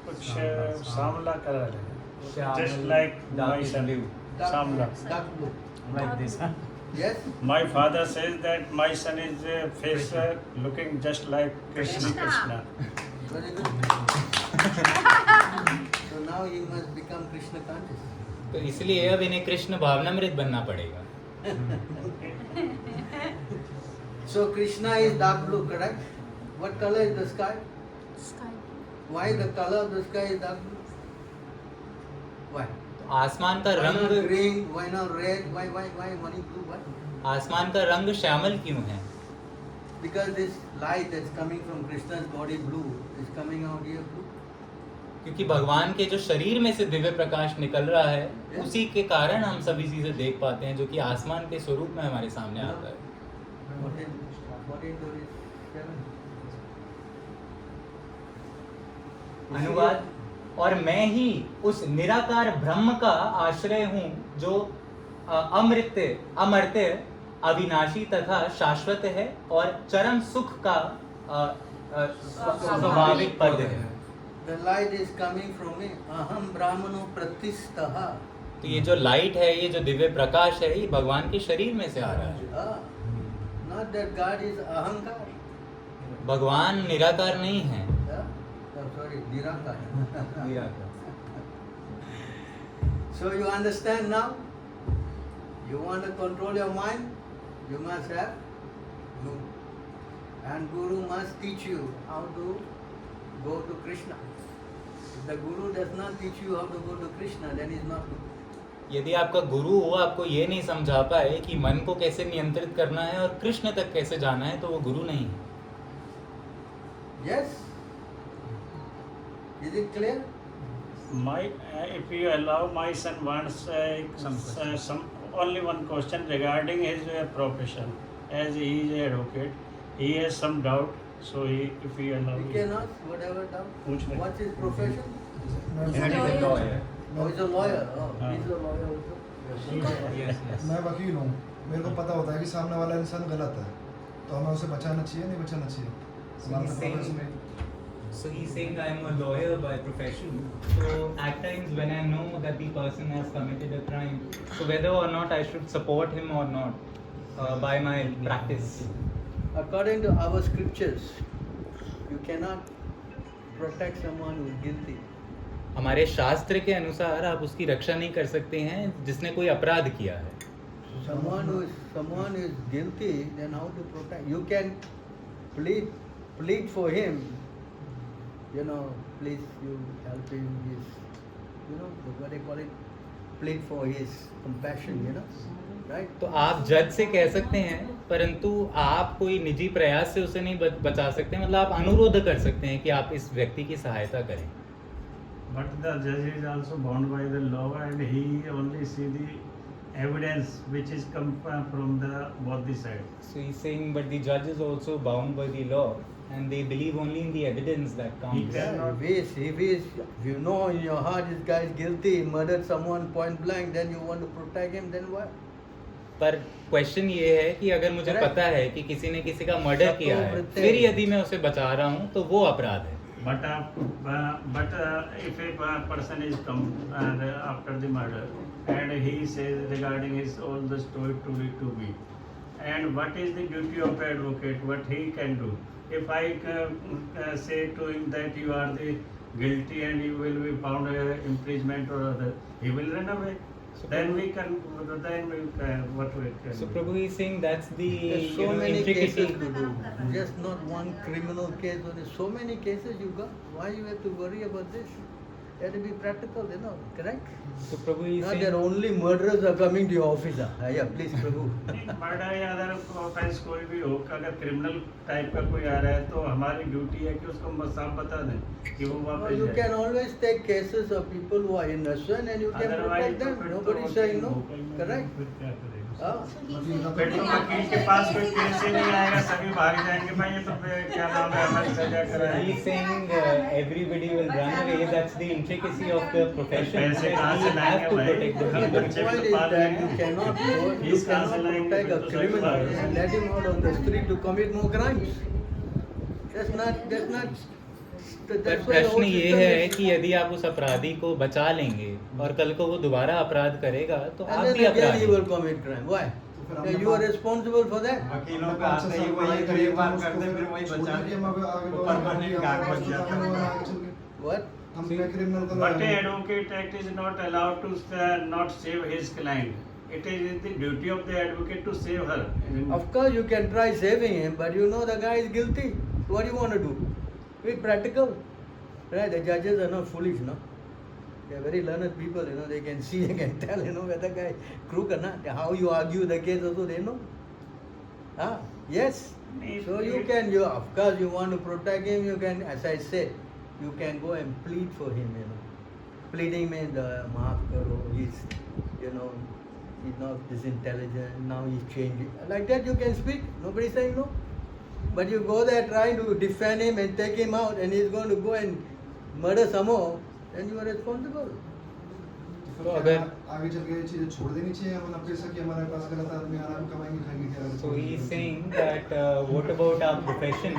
कुछ सांवला कलर है, Shyamal, just like my dark son. blue. Samla. Dark blue. Like this. Yes? My father says that my son is face looking just like Krishna. Krishna. Very good. So now he must become Krishna conscious. तो इसलिए अब इन्हें कृष्ण भावनामृत बनना पड़ेगा। So Krishna is dark blue, correct? What color is the sky? Sky. Why the color of the sky is dark blue? Why? आसमान का Why not रंग, green? Why not red? Why money blue? Why? आसमान का रंग श्यामल क्यों है? Because this light that's coming from Krishna's body blue is coming out here blue. क्योंकि भगवान के जो शरीर में से दिव्य प्रकाश निकल रहा है, उसी के कारण हम सभी चीजें देख पाते हैं जो कि आसमान के स्वरूप में हमारे सामने आता है। अनुवाद, और मैं ही उस निराकार ब्रह्म का आश्रय हूँ जो अमर्त्य अविनाशी तथा शाश्वत है और चरम सुख का स्वाभाविक पद है। The light is coming from me. Aham Brahmano Pratistha. तो ये जो लाइट है, ये जो दिव्य प्रकाश है, ये भगवान के शरीर में से आ रहा है। Not that God is Ahankar. भगवान निराकार नहीं है। Sorry, Nirakar. So you understand now? You want to control your mind? You must have Guru. And Guru must teach you how to go to Krishna. If the Guru does not teach you how to go to Krishna, then he is not Guru. यदि आपका गुरु हो आपको ये नहीं समझा पाए कि मन को कैसे नियंत्रित करना है और कृष्ण तक कैसे जाना है, तो वो गुरु नहीं है। Yes? Is it clear? If you allow, my son wants some only one question regarding his profession. As he is an advocate, he has some doubt. So if you allow, You can ask whatever doubt. पूछ ले. What's his profession? He's a lawyer. Oh, he's a lawyer. Oh, हाँ. he's a lawyer also. Yes, yes. मैं वकील हूँ, मेरे को पता होता है कि सामने वाला इंसान गलत है, तो हमें उसे बचाना चाहिए नहीं बचाना चाहिए. हमारे प्रोफेशन में So he's saying I'm a lawyer by profession. So at times when I know that the person has committed a crime, so whether or not I should support him or not by my practice. According to our scriptures, you cannot protect someone who is guilty. हमारे शास्त्र के अनुसार आप उसकी रक्षा नहीं कर सकते हैं जिसने कोई अपराध किया है. Someone who is guilty, then how to protect? You can plead for him. You know, please you help him. What they call it, plead for his compassion. Right? तो आप जज से कह सकते हैं, परंतु आप कोई निजी प्रयास से उसे नहीं बचा सकते. मतलब आप अनुरोध कर सकते हैं कि आप इस व्यक्ति की सहायता करें. but the judge is also bound by the law, and he only see the evidence which is come from the both the sides. So he's saying, but the judge is also bound by the law, and they believe only in the evidence that comes. Yeah, if you know in your heart this guy is guilty, murdered someone point blank, then you want to protect him, then what? पर question ये है कि अगर मुझे Correct. पता है कि किसी ने किसी का मर्डर किया है, प्रत्येक- फिर यदि मैं उसे बचा रहा हूँ तो वो अपराध है. But if a person is come after the murder and he says regarding his all the story to be, and what is the duty of advocate? What he can do? If I say to him that you are the guilty and you will be found imprisonment or other, he will run away. So Then we can. What we can. So do. Prabhu is saying that's the There's so many cases intricacy. to do. Just not one criminal case. There's so many cases you got. Why you have to worry about this? You have to be practical, correct? So Prabhu is Not saying that only murderers are coming to your office. Yeah, please, Prabhu. Murder या other offence कोई भी हो, अगर criminal type का कोई आ रहा है तो हमारी ड्यूटी है कि उसको साफ बता दें कि वो Well, वापस you जाए. can always take cases of people who are innocent and you can Otherwise, protect them. तो Nobody is saying no. Correct? फिर क्या करेगा? Ah. फिर तो वकील के पास कोई केस ही नहीं आएगा, सभी भाग जाएंगे. भाई ये तो क्या नाम है, हमारी सजा कराएंगे. he's saying everybody will run away. That's the intricacy of the profession. पैसे that कहाँ we से लाएंगे have to भाई? protect the The people. बच्चे point भी is तो पाल that you लेंगे. cannot you फीस कहाँ से cannot लाएंगे? protect a फिर तो criminal सभी and let him out on the street to commit more crimes. पर That's why the whole प्रश्न ये system है is- कि यदि आप उस अपराधी को बचा लेंगे और कल को वो दोबारा अपराध करेगा तो आप And भी then again he will अपराधी. commit crime. Why? तो फिर Yeah, हमने you are पाँच- responsible for that. वकीलों का आते ही वही एक बार करते फिर वही बचा ऊपर बनने का कागज बच जाता है. What? हमने क्रिमिनल को But the advocate act is not allowed to not save his client. It is the duty of the advocate to save her. Of course you can try saving him, but you know the guy is guilty. What do you want to do? Be practical. Right? The judges are not foolish, no? They are very learned people, they can see, they can tell, whether guy crook or not. How you argue the case also, they know. Ah, yes. So you can, of course you want to protect him, you can, as I said, you can go and plead for him, Pleading means, maaf karo, he's not this intelligent, now he's changing. Like that you can speak, nobody's saying no. But you go there trying to defend him and take him out and he's going to go and murder some more, then you are responsible. तो अगर आगे चल के ये चीजें छोड़ देनी चाहिए, हम अपने पैसा कि हमारे पास गलत आदमी आ रहा है, हम कमाएंगे खाएंगे क्या. So he is saying that what about our profession?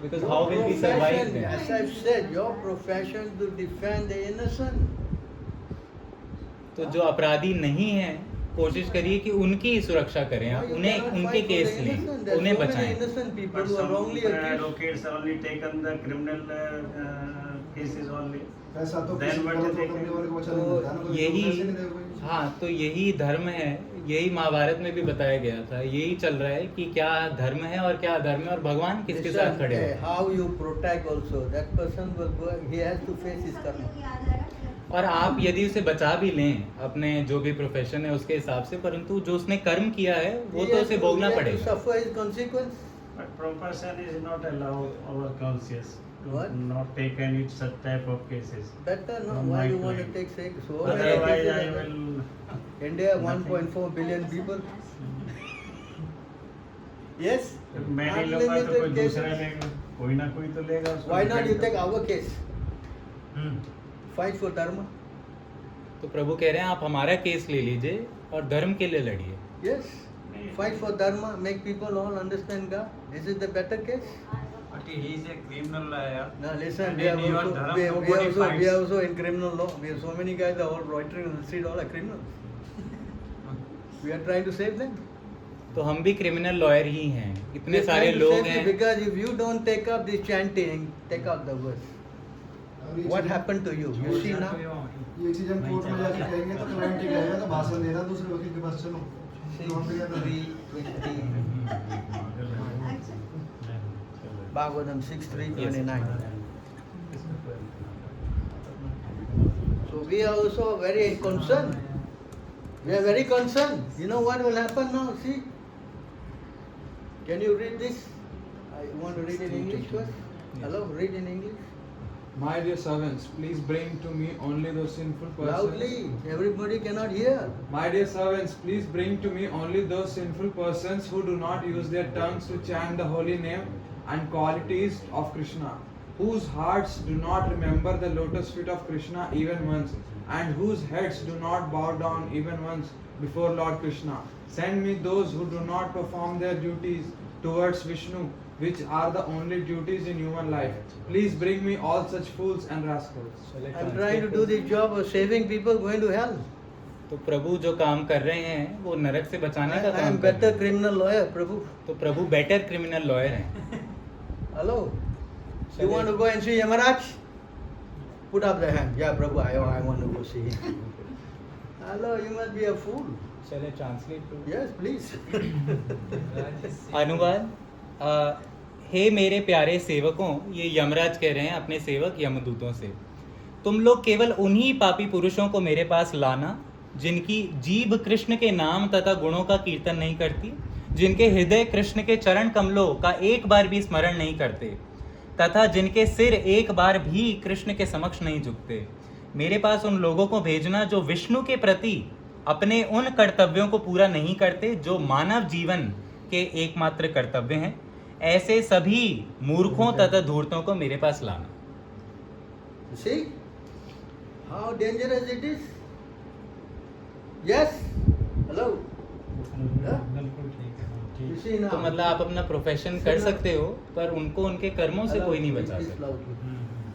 Because how will we survive Profession, then? as I've said, your profession to defend the innocent. तो जो अपराधी नहीं है कोशिश करिए कि उनकी ही सुरक्षा करें, No, आप you उन्हें cannot उनके fight for केस the लें, innocent. There's उन्हें so many बचाएं. innocent people But who are some wrongly accused. advocates only taken the criminal cases only. पैसा तो Then किसी what बड़े they कंपनी वाले को बचा तो लेना होता है ना, कोई यही पैसे नहीं देगा कोई. हाँ, तो यही धर्म है, यही महाभारत में भी बताया गया था. यही चल रहा है कि क्या धर्म है और क्या अधर्म है और भगवान किसके साथ खड़े हैं. How you protect also, that person will go, he has to face his karma. और आप यदि उसे बचा भी लें अपने जो भी प्रोफेशन है उसके हिसाब से, परंतु जो उसने कर्म किया है वो तो उसे भोगना He has to पड़ेगा. suffer his consequence. But profession is not allowed our conscious. What? not take any such type of cases. Better no. From Why my you want to client. take sick? So Otherwise, I many will. India 1.4 billion people. Yes. मैं नहीं लूंगा तो कोई Unlimited दूसरा cases. लेगा, कोई ना कोई तो लेगा उसको Why not you depend take करो। our case? Fight for dharma. तो प्रभु कह रहे हैं आप हमारा केस ले लीजिए और धर्म के लिए लड़िए. Yes. Fight for dharma. Make people all understand God. This is the better case. But he is a criminal lawyer. Now listen, And we are in your also, dharma, we nobody are fights. also in criminal law. We have so many guys that are all loitering on the street, all are criminals. We are trying to save them. तो हम भी criminal lawyer ही हैं. We इतने are सारे trying to लोग save you हैं. because if you don't take up this chanting, take out the verse. और ये What cheese- happened to you? You see now? ये चीज हम कोर्ट में जाके कहेंगे तो क्लाइंट ही कहेगा तो भाषण देना दूसरे वकील के पास चलो. तो हम भी कहते हैं, 6:3:20. Bhagavatam 6:3:29. So we are also very concerned. We are very concerned. You know what will happen now? See? Can you read this? I want to read in English first. Hello, read in English. My dear servants, please bring to me only those sinful persons. Loudly. Everybody cannot hear. My dear servants, please bring to me only those sinful persons who do not use their tongues to chant the holy name and qualities of Krishna, whose hearts do not remember the lotus feet of Krishna even once, and whose heads do not bow down even once before Lord Krishna. Send me those who do not perform their duties towards Vishnu, which are the only duties in human life. Please bring me all such fools and rascals. I'm trying to do this job of saving people going to hell. तो प्रभु जो काम कर रहे हैं वो नरक से बचाने का I काम am कर better रहे हैं. criminal lawyer, Prabhu. तो प्रभु बेटर क्रिमिनल लॉयर हैं. Hello. You want to go and see Yamaraj? Put up the hand. Yeah, Prabhu, I want to go see him. Hello, you must be a fool. चले translate. Yes, please. अनुवाद. हे मेरे प्यारे सेवकों, ये यमराज कह रहे हैं अपने सेवक यमदूतों से, तुम लोग केवल उन्हीं पापी पुरुषों को मेरे पास लाना जिनकी जीभ कृष्ण के नाम तथा गुणों का कीर्तन नहीं करती, जिनके हृदय कृष्ण के चरण कमलों का एक बार भी स्मरण नहीं करते, तथा जिनके सिर एक बार भी कृष्ण के समक्ष नहीं झुकते. मेरे पास उन लोगों को भेजना जो विष्णु के प्रति अपने उन कर्तव्यों को पूरा नहीं करते जो मानव जीवन के एकमात्र कर्तव्य हैं. ऐसे सभी मूर्खों तथा धूर्तों को मेरे पास लाना. See how dangerous it is? Yes? Hello? Yeah? You see now? तो मतलब आप अपना प्रोफेशन कर सकते हो पर उनको उनके कर्मों से Hello, कोई नहीं read बचा this सकता. loudly.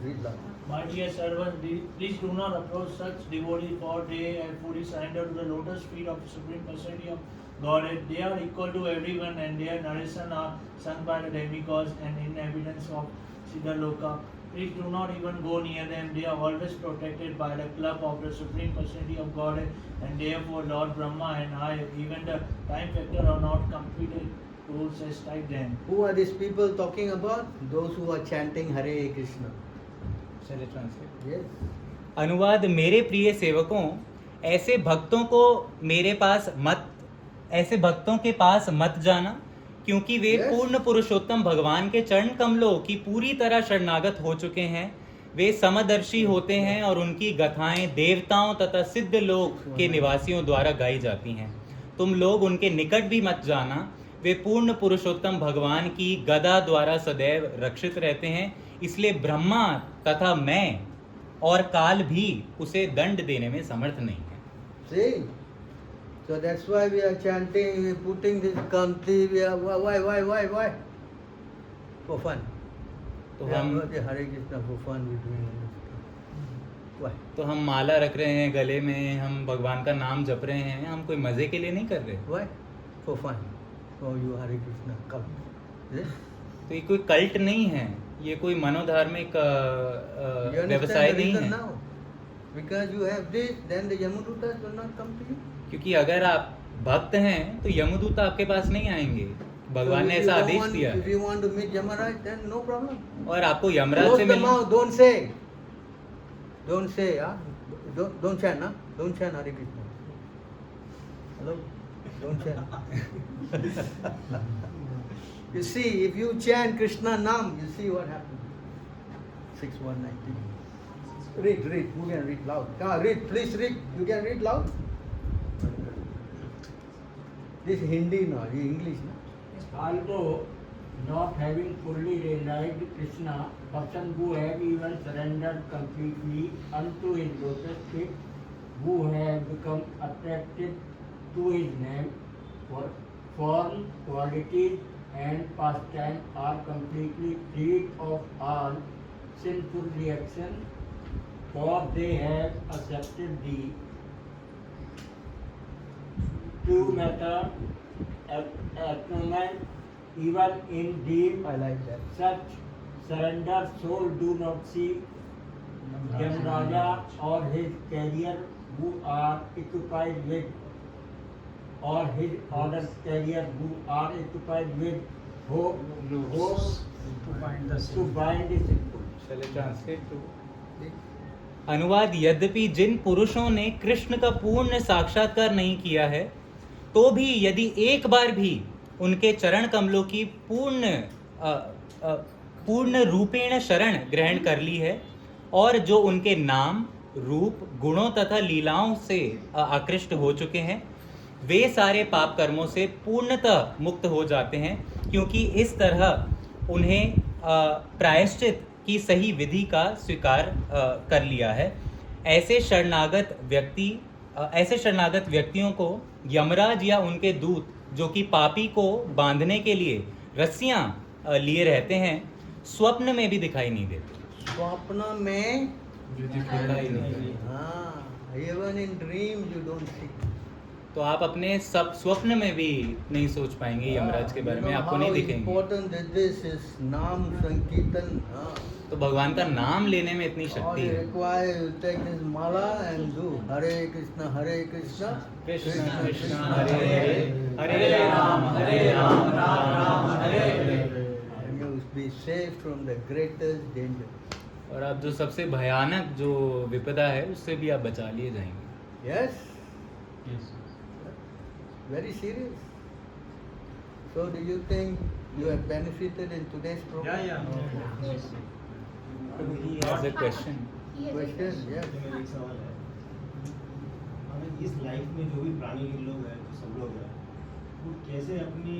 Read loud. My dear servants, please do not approach such devotees, for they have fully surrendered to the lotus feet of the Supreme Personality of Godhead. They are equal to everyone, and their narration are sung by the demigods and inhabitants of Siddhaloka. Please do not even go near them. They are always protected by the club of the Supreme Personality of Godhead, and therefore Lord Brahma and I, even the time factor, are not competent to chastise them. Who are these people talking about? Those who are chanting Hare Krishna. चलिए translate. Yes. अनुवाद. मेरे प्रिय सेवकों, ऐसे भक्तों के पास मत जाना, क्योंकि वे Yes. पूर्ण पुरुषोत्तम भगवान के चरण कमलों की पूरी तरह शरणागत हो चुके हैं. वे समदर्शी होते हैं और उनकी गाथाएं देवताओं तथा सिद्ध लोक के निवासियों द्वारा गाई जाती हैं. तुम लोग उनके निकट भी मत जाना. वे पूर्ण पुरुषोत्तम भगवान की गदा द्वारा सदैव रक्षित रहते हैं. इसलिए ब्रह्मा तथा मैं और काल भी उसे दंड देने में समर्थ नहीं है. See? So that's why we are chanting, we are putting this kanti, we are, why? For fun. तो We are हम not the Hare Krishna for fun, we are doing this. Why? तो हम माला रख रहे हैं गले में, हम भगवान का नाम जप रहे हैं, हम कोई मजे के लिए नहीं कर रहे. Why? For fun. Oh, you Hare Krishna, come. Yes? तो ये कोई कल्ट नहीं है, ये कोई मनोधार्मिक You व्यवसाय understand the नहीं reason है. now? Because you have this, then the Yamadutas will not come to you. क्योंकि अगर आप भक्त हैं तो यमदूत आपके पास नहीं आएंगे. भगवान So ने if ऐसा you आदेश want- दिया If है. you want to meet Yamaraj, then no problem. और आपको यमराज Close से the मिलना. mouth, don't say. Don't say, huh? Don't chant, huh? Don't chant Hare Krishna. Hello? Don't chant. You see, if you chant Krishna Nam, you see what happens. 6:119. Read. You can read loud. Come on, read. Please read. You can read loud. This Hindi no, this English no. Although not having fully realized Krishna, person who have even surrendered completely unto his lotus feet, who have become attracted to his name, for form, qualities and pastime, are completely freed of all sinful reaction, for they have accepted the true method atonement. Even in deep I like that. such surrender soul do not see Yamraja or his carrier who are occupied with, or his order carrier who are occupied with hope to bind the sinful. Shall I translate to? अनुवाद, यद्यपि जिन पुरुषों ने कृष्ण का पूर्ण साक्षात्कार नहीं किया है, तो भी यदि एक बार भी उनके चरण कमलों की पूर्ण रूपेण शरण ग्रहण कर ली है, और जो उनके नाम, रूप, गुणों तथा लीलाओं से आकृष्ट हो चुके हैं, वे सारे पाप कर्मों से पूर्णतः मुक्त हो जाते हैं, क्योंकि इस तरह उन्हें प्रायश्चित की सही विधि का स्वीकार कर लिया है। ऐसे शरणागत व्यक्तियों को यमराज या उनके दूत, जो कि पापी को बांधने के लिए रस्सियां लिए रहते हैं, स्वप्न में भी दिखाई नहीं देते। स्वप्न में दिखाई नहीं देते। हाँ, even in dreams you don't see. तो आप अपने सब स्वप्न में भी नहीं सोच पाएंगे यमराज के बारे में, आपको नहीं दिखेंगे। Important that this is नाम संकीर्तन। तो भगवान का नाम लेने में इतनी शक्ति है। Require you take this mala and do Hare Krishna, Krishna Krishna Hare Hare, Hare Ram Ram Ram Hare Hare. And you be saved from the greatest danger. और आप जो सबसे भयानक जो विपदा है, उससे भी आप बचा लिए जाएंगे। Yes. Very serious. So do you think you have benefited in today's program? Yeah. Yes. He has a question. Question, yes. मेरा एक सवाल है, हमें इस लाइफ में जो भी प्राणी लोग हैं, जो सब लोग हैं, वो कैसे अपनी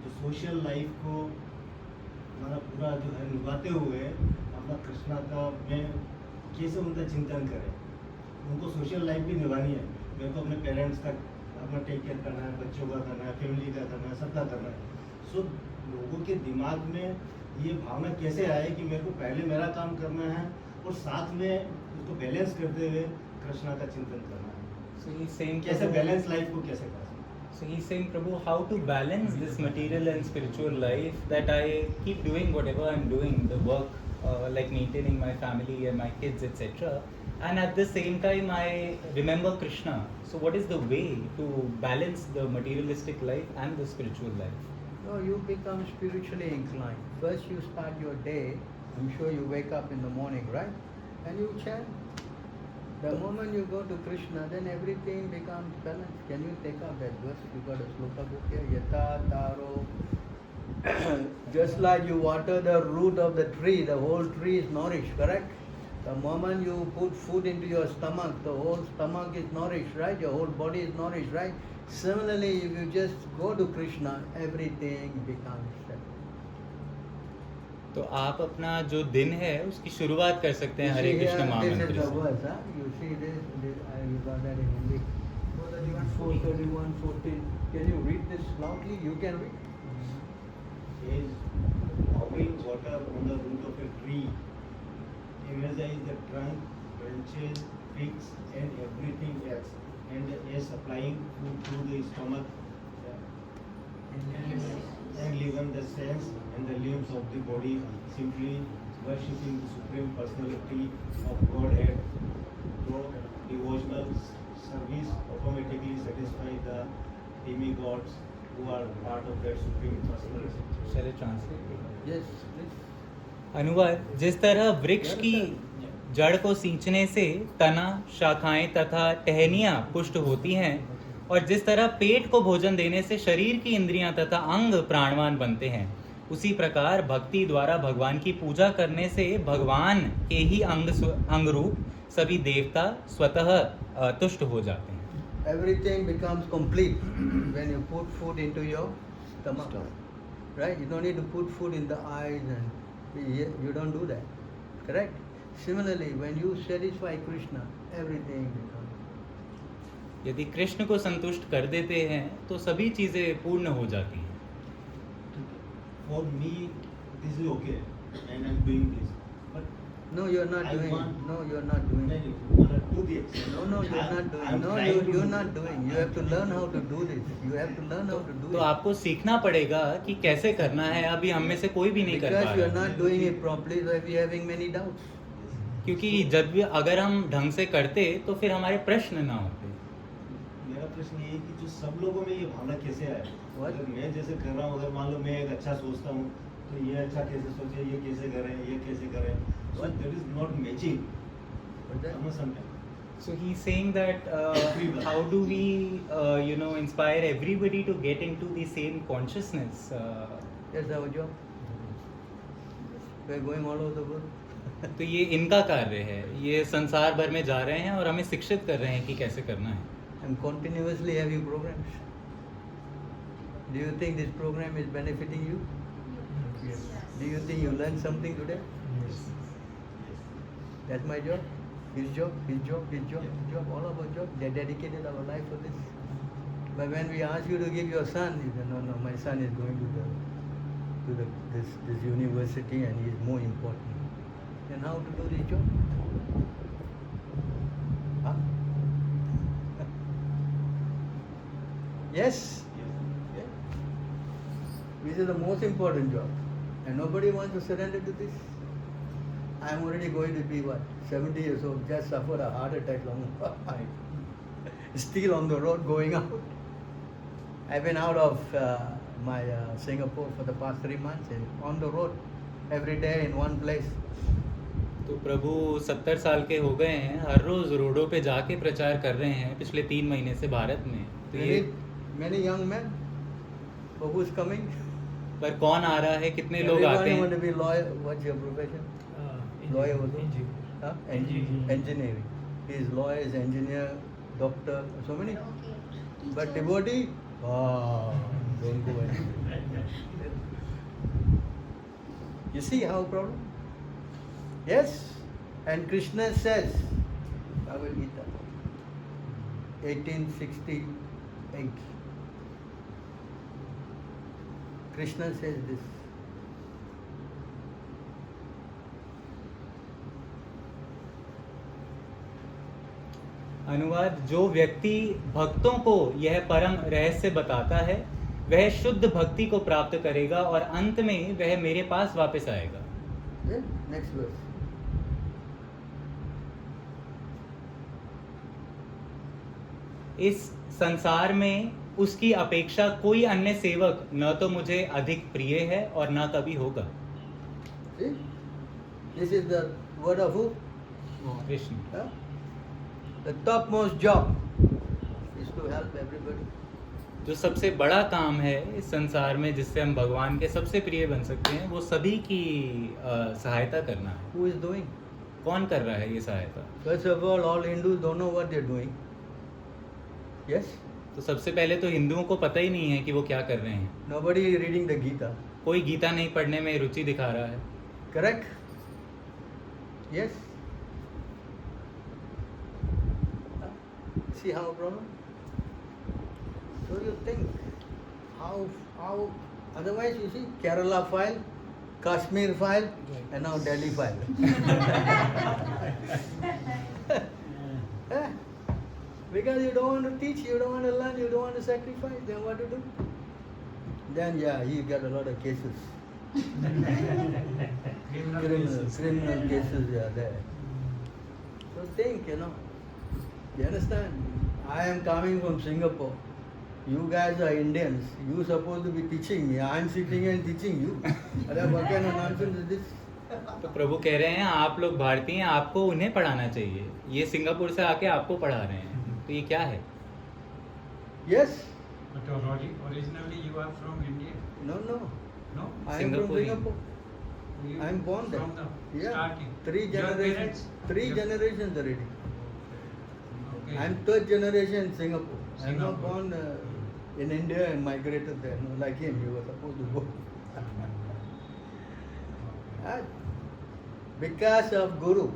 जो सोशल लाइफ को हमारा पूरा जो है निभाते हुए अपना कृष्णा का में कैसे उनका चिंतन करें। उनको सोशल लाइफ भी निभानी है, मेरे को अपने पेरेंट्स का अपना टेक केयर करना है, बच्चों का करना है, फैमिली का करना है, सबका करना है। सो लोगों के दिमाग में ये भावना कैसे आए कि मेरे को पहले मेरा काम करना है और साथ में उसको बैलेंस करते हुए कृष्णा का चिंतन करना है। So he's saying, कैसे बैलेंस लाइफ को कैसे कर सकते हैं? So he's saying, Prabhu, how to balance this material and spiritual life, that I keep doing whatever I'm doing, the work like maintaining my family and my kids, etc. And at the same time, I remember Krishna. So what is the way to balance the materialistic life and the spiritual life? No, you become spiritually inclined. First you start your day, I'm sure you wake up in the morning, right? And you chant. The moment you go to Krishna, then everything becomes balanced. Can you take up that verse? You got a sloka book here. Yata taro. Just like you water the root of the tree, the whole tree is nourished, correct? The moment you put food into your stomach, the whole stomach is nourished, right? Your whole body is nourished, right? Similarly, if you just go to Krishna, everything becomes settled. तो आप अपना जो दिन है उसकी शुरुआत कर सकते हैं हरे कृष्ण महामंत्र This is the से। verse, huh? You see this, you got that in Hindi. 431, 14. Can you read this loudly? You can read. Is pouring water on the root of a tree, energize the trunk, branches, twigs, and everything else, and is supplying food to the stomach, and even the sense and the limbs of the body, simply worshipping the Supreme Personality of Godhead. Through devotional service automatically satisfy the demigods who are part of that Supreme Personality. Shall I translate? Yes, please. अनुवाद, जिस तरह वृक्ष की जड़ को सींचने से तना, शाखाएं तथा टहनियां पुष्ट होती हैं, और जिस तरह पेट को भोजन देने से शरीर की इंद्रियां तथा अंग प्राणवान बनते हैं, उसी प्रकार भक्ति द्वारा भगवान की पूजा करने से भगवान के ही अंग रूप सभी देवता स्वतः तुष्ट हो जाते हैं. Everything becomes complete when you put food into your stomach, right? You don't need to put food in the eyes, and you don't do that, correct? Similarly, when you satisfy Krishna, everything becomes. यदि कृष्ण को संतुष्ट कर देते हैं तो सभी चीजें पूर्ण हो जाती हैं. For me, this is okay, and I'm doing this. But No, you're not I doing. want- No, you're not doing. To the extent. No, you're not doing. I'm No, trying to you're do not it. doing. You have to learn how to do this. You have to learn how to do तो it. आपको सीखना पड़ेगा कि कैसे करना है. अभी हम में से कोई भी नहीं कर पा Because you're रहा not doing it properly, so we're having many doubts. क्योंकि जब भी अगर हम ढंग से करते तो फिर हमारे प्रश्न ना होते. मेरा प्रश्न ये है कि जो सब लोगों में ये भावना कैसे आए? अगर मैं जैसे कर रहा हूँ, अगर मान लो मैं एक अच्छा सोचता हूँ, तो ये अच्छा कैसे सोचे, ये कैसे करें, ये कैसे करें? So that is not matching. Sometimes. So he's saying that how do we inspire everybody to get into the same consciousness? That's our job. We're going all over the world. तो ये इनका कार्य है. ये संसार भर में जा रहे हैं और हमें शिक्षित कर रहे हैं कि कैसे करना है. And continuously having programs. Do you think this program is benefiting you? Yes. Do you think you learned something today? Yes. That's my job. His job, his job, his job, his job, all of our job. They dedicated our life for this. But when we ask you to give your son, you say, no, my son is going to this university and he is more important. Then how to do this job? Huh? Yes? Yeah. This is the most important job. And nobody wants to surrender to this. I am already going to be 70 years old, just suffered a heart attack still on the road going out. I've been out of my Singapore for the past 3 months and on the road every day in one place. तो प्रभु 70 साल के हो गए हैं, हर रोज रोडों पे जाके प्रचार कर रहे हैं पिछले 3 महीने से भारत में. तो ये many young men, but who's coming? पर कौन आ रहा है, कितने लोग आते Everyone want to हैं. be lawyer. What's your profession? Lawyer also? Huh? Engineering. He is lawyer, is engineer, doctor, so many. But devotee, don't go anywhere. You see how problem? Yes. And Krishna says, Bhagavad Gita, 1868. Krishna says this. अनुवाद. जो व्यक्ति भक्तों को यह परम रहस्य बताता है वह शुद्ध भक्ति को प्राप्त करेगा और अंत में वह मेरे पास वापस आएगा. Next verse. इस संसार में उसकी अपेक्षा कोई अन्य सेवक न तो मुझे अधिक प्रिय है और न कभी होगा. See? This is the word of who? Krishna. Huh? The topmost job is to help everybody. जो सबसे बड़ा काम है इस संसार में जिससे हम भगवान के सबसे प्रिय बन सकते हैं वो सभी की सहायता करना है. Who is doing? कौन कर रहा है ये सहायता? First of all Hindus don't know what they're doing. Yes? तो सबसे पहले तो हिंदुओं को पता ही नहीं है कि वो क्या कर रहे हैं. Nobody is reading the Gita. कोई गीता नहीं पढ़ने में रुचि दिखा रहा है. Correct? Yes? See how problem? So you think how otherwise you see Kerala file, Kashmir file, and now Delhi file. Because you don't want to teach, you don't want to learn, you don't want to sacrifice, then what to do? Then you get a lot of cases. Criminal cases are there. So think, you understand? I am coming from Singapore. You guys are Indians. You supposed to be teaching me. I am sitting here and teaching you. What kind of nonsense is this? तो प्रभु कह रहे हैं आप लोग भारतीय हैं, आपको उन्हें पढ़ाना चाहिए. ये सिंगापुर से आके आपको पढ़ा रहे हैं. तो ये क्या है? Yes? But originally you are from India. No. No? I am from Singapore. Singapore. You- I am born there. from the Yeah, starting. 3 Your generations. parents? 3 Your- generations already. Okay. I am 3rd generation in Singapore. I am not Singapore. born in India and migrated there. No, like him, you were supposed to go. Because of Guru.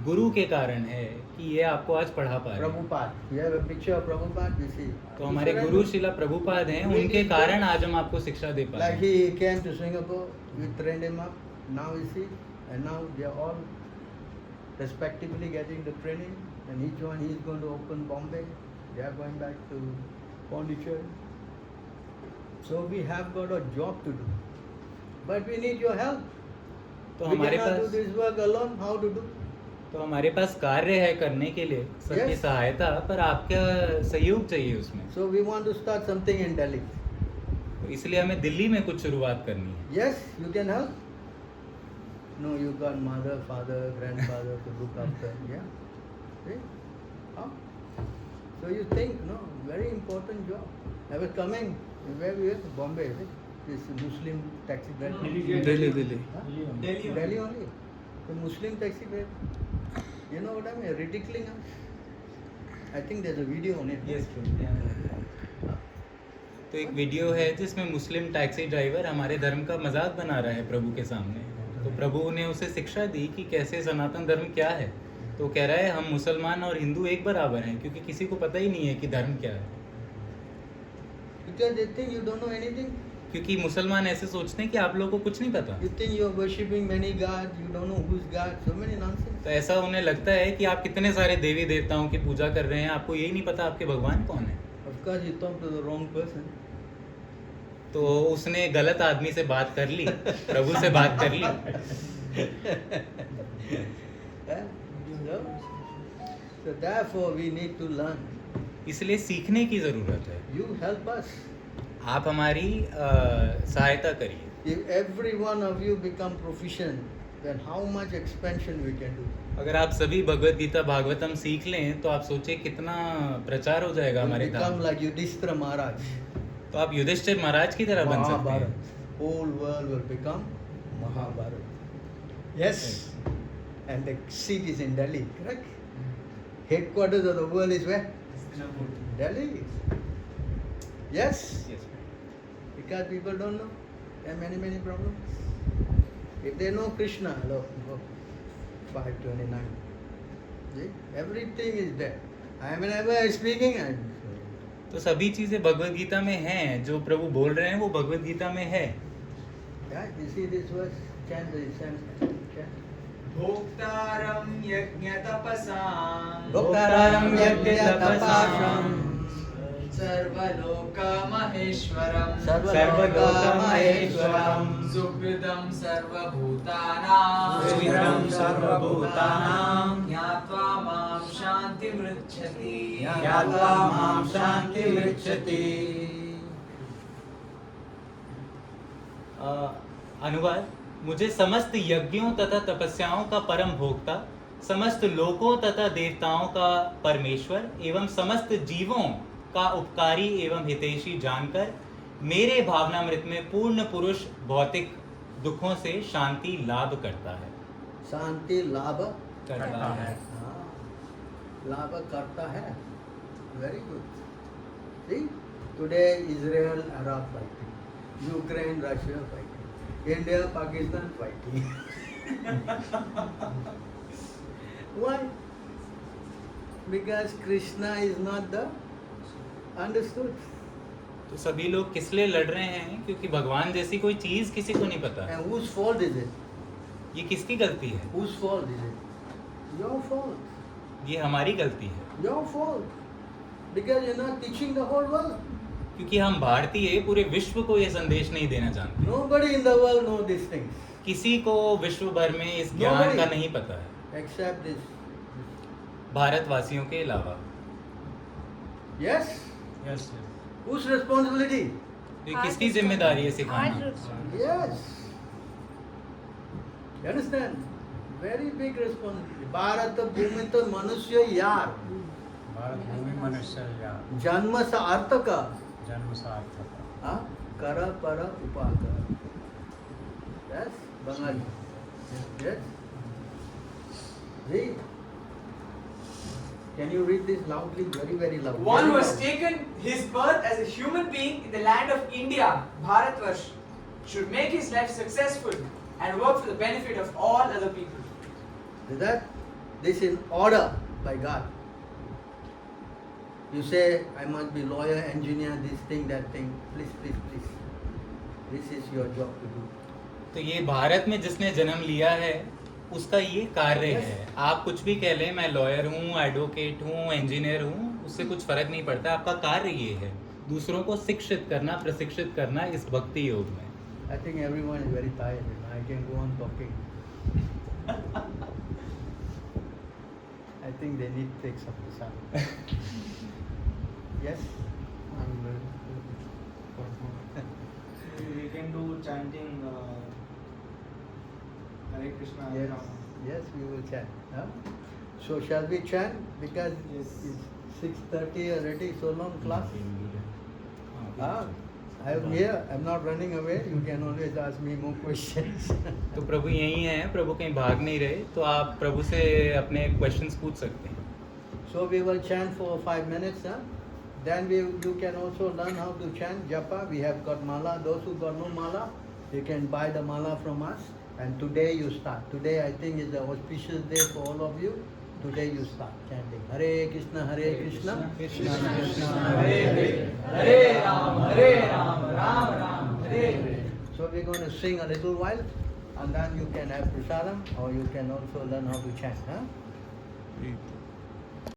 गुरु के कारण है कि ये आपको आज पढ़ा पा रहे हैं। Prabhupada. You have a picture of Prabhupada, you see. तो हमारे गुरु शिला प्रभुपाद हैं, उनके कारण आज हम आपको शिक्षा दे पा रहे Like हैं। he came to Singapore, we trained him up. Now you see, and now they are all respectively getting the training, and each one he is going to open Bombay. They are going back to Pondicherry. So we have got a job to do, but we need your help. तो We हमारे cannot do pass this work alone. How to do? तो हमारे पास कार्य है करने के लिए सबकी Yes. सहायता, पर आपका सहयोग चाहिए उसमें। So we want to start something in Delhi. तो इसलिए हमें दिल्ली में कुछ शुरुआत करनी है। Yes, you can help. No, you got mother, father, grandfather to look after. Yeah. See? How? So you think, no, very important job. I was coming, where we were? Bombay, is it? This Muslim taxi driver. Delhi. Huh? Delhi Delhi only. The Muslim taxi driver. You know what I mean? Ridiculing us. I think there's a video on it. Yes, तो एक video है जिसमें मुस्लिम taxi driver हमारे धर्म का मजाक बना रहा है प्रभु के सामने। तो प्रभु ने उसे शिक्षा दी कि कैसे सनातन धर्म क्या है। तो कह रहा है हम मुसलमान और हिंदू एक बराबर हैं, क्योंकि किसी को पता ही नहीं है कि धर्म क्या है। Because they think you don't know anything. क्योंकि मुसलमान ऐसे सोचते हैं कि आप लोगों को कुछ नहीं पता। You think you're worshipping many gods, you don't know who's God, so many nonsense. तो ऐसा उन्हें लगता है कि आप कितने सारे देवी देवताओं की पूजा कर रहे हैं, आपको यही नहीं पता आपके भगवान कौन है। Of course, you talk to the wrong person. तो उसने गलत आदमी से बात कर ली, प्रभु से बात कर ली। So therefore, we need to learn. इसलिए सीखने की जरूरत है। You help us. आप हमारी सहायता करिए। If every one of you become proficient, then how much expansion we can do? अगर आप सभी भगवत गीता भागवतम सीख लें तो आप सोचिए कितना प्रचार हो जाएगा We'll हमारे become धाम। like Yudhishthira Maharaj. तो आप युधिष्ठिर महाराज की तरह बन सकते Mahabharata. हैं। Whole world will become Mahabharata. Yes. And the seat is in Delhi, correct? Headquarters of the world is where? Delhi. Yes. Yes. Because people don't know. There are many problems. If they know Krishna, look, 529. See? Everything is there. I am whenever speaking, तो सभी चीजें भगवत गीता में हैं, जो प्रभु बोल रहे हैं वो भगवत गीता में है। yeah, you see this verse? Chant this, chant. भोक्तारं यज्ञतपसां Bhoktaram yajna-tapasam सर्वलोकमहेश्वरं Sarvalokamaheshwaram सुहृदं सर्वभूतानां सुहृदं सर्वभूतानां ज्ञात्वा मां शान्तिमृच्छति ज्ञात्वा मां शान्तिमृच्छति। अनुवाद: मुझे समस्त यज्ञों तथा तपस्याओं का परम भोक्ता, समस्त लोकों तथा देवताओं का परमेश्वर एवं समस्त जीवों का उपकारी एवं हितैषी जानकर मेरे भावनामृत में पूर्ण पुरुष भौतिक दुखों से शांति लाभ करता है। शांति लाभ करता है। हाँ, लाभ करता है। Very good. See, today Israel, Arab fighting, Ukraine, Russia fighting, India, Pakistan fighting. Why? Because Krishna is not the understood. तो सभी लोग किस लिए लड़ रहे हैं? क्योंकि भगवान जैसी कोई चीज किसी को नहीं पता। And whose fault is it? ये किसकी गलती है? Whose fault is it? Your fault. ये हमारी गलती है, Your fault. Because you're not teaching the whole world. क्योंकि हम भारतीय पूरे विश्व को ये संदेश नहीं देना जानते। Nobody in the world knows these things. किसी को विश्व भर में इस ज्ञान Nobody. का नहीं पता है, Except this. भारतवासियों के अलावा। Yes? Yes. Whose responsibility? ये किसकी जिम्मेदारी है सिखाना? Yes. You understand? Very big responsibility. Bharat bhumi to manusya yar. Bharat भूमि मनुष्य या Janma sa artha ka. जन्म सार्थक। Kara para upakara. Yes, Bengali. Yes. Read. Can you read this loudly? Very, very loudly. One who Very has loud. taken his birth as a human being in the land of India, Bharatvarsh, should make his life successful and work for the benefit of all other people. Is that? This is order by God. You say, I must be lawyer, engineer, this thing, that thing. Please, please, please. This is your job to do. तो ये भारत में जिसने जन्म लिया है उसका ये कार्य है। आप कुछ भी कह लें, मैं लॉयर हूँ, एडवोकेट हूँ, इंजीनियर हूँ, उससे कुछ फर्क नहीं पड़ता। आपका कार्य ये है दूसरों को शिक्षित करना, प्रशिक्षित करना इस भक्ति योग में। I think everyone is very tired. I can go on talking. I think they need to take some sun. Yes? We can do chanting Hare Krishna. Hare Yes, Rama. yes, we will chant. Huh? So shall we chant? Because Yes. it's 6:30 already, so long class. I am here, I am not running away. You can always ask me more questions. तो प्रभु यही हैं, प्रभु कहीं भाग नहीं रहे, तो आप प्रभु से अपने क्वेश्चंस पूछ सकते हैं। So we will chant for 5 minutes. Huh? Then you can also learn how to chant japa. We have got mala. Those who got no mala, you can buy the mala from us. And today you start. Today I think is the auspicious day for all of you. Today you start chanting Hare Krishna, Hare Krishna, Krishna Krishna, Hare Hare, Hare Ram, Ram Ram, Hare Hare. So we're going to sing a little while, and then you can have prasadam, or you can also learn how to chant. Huh?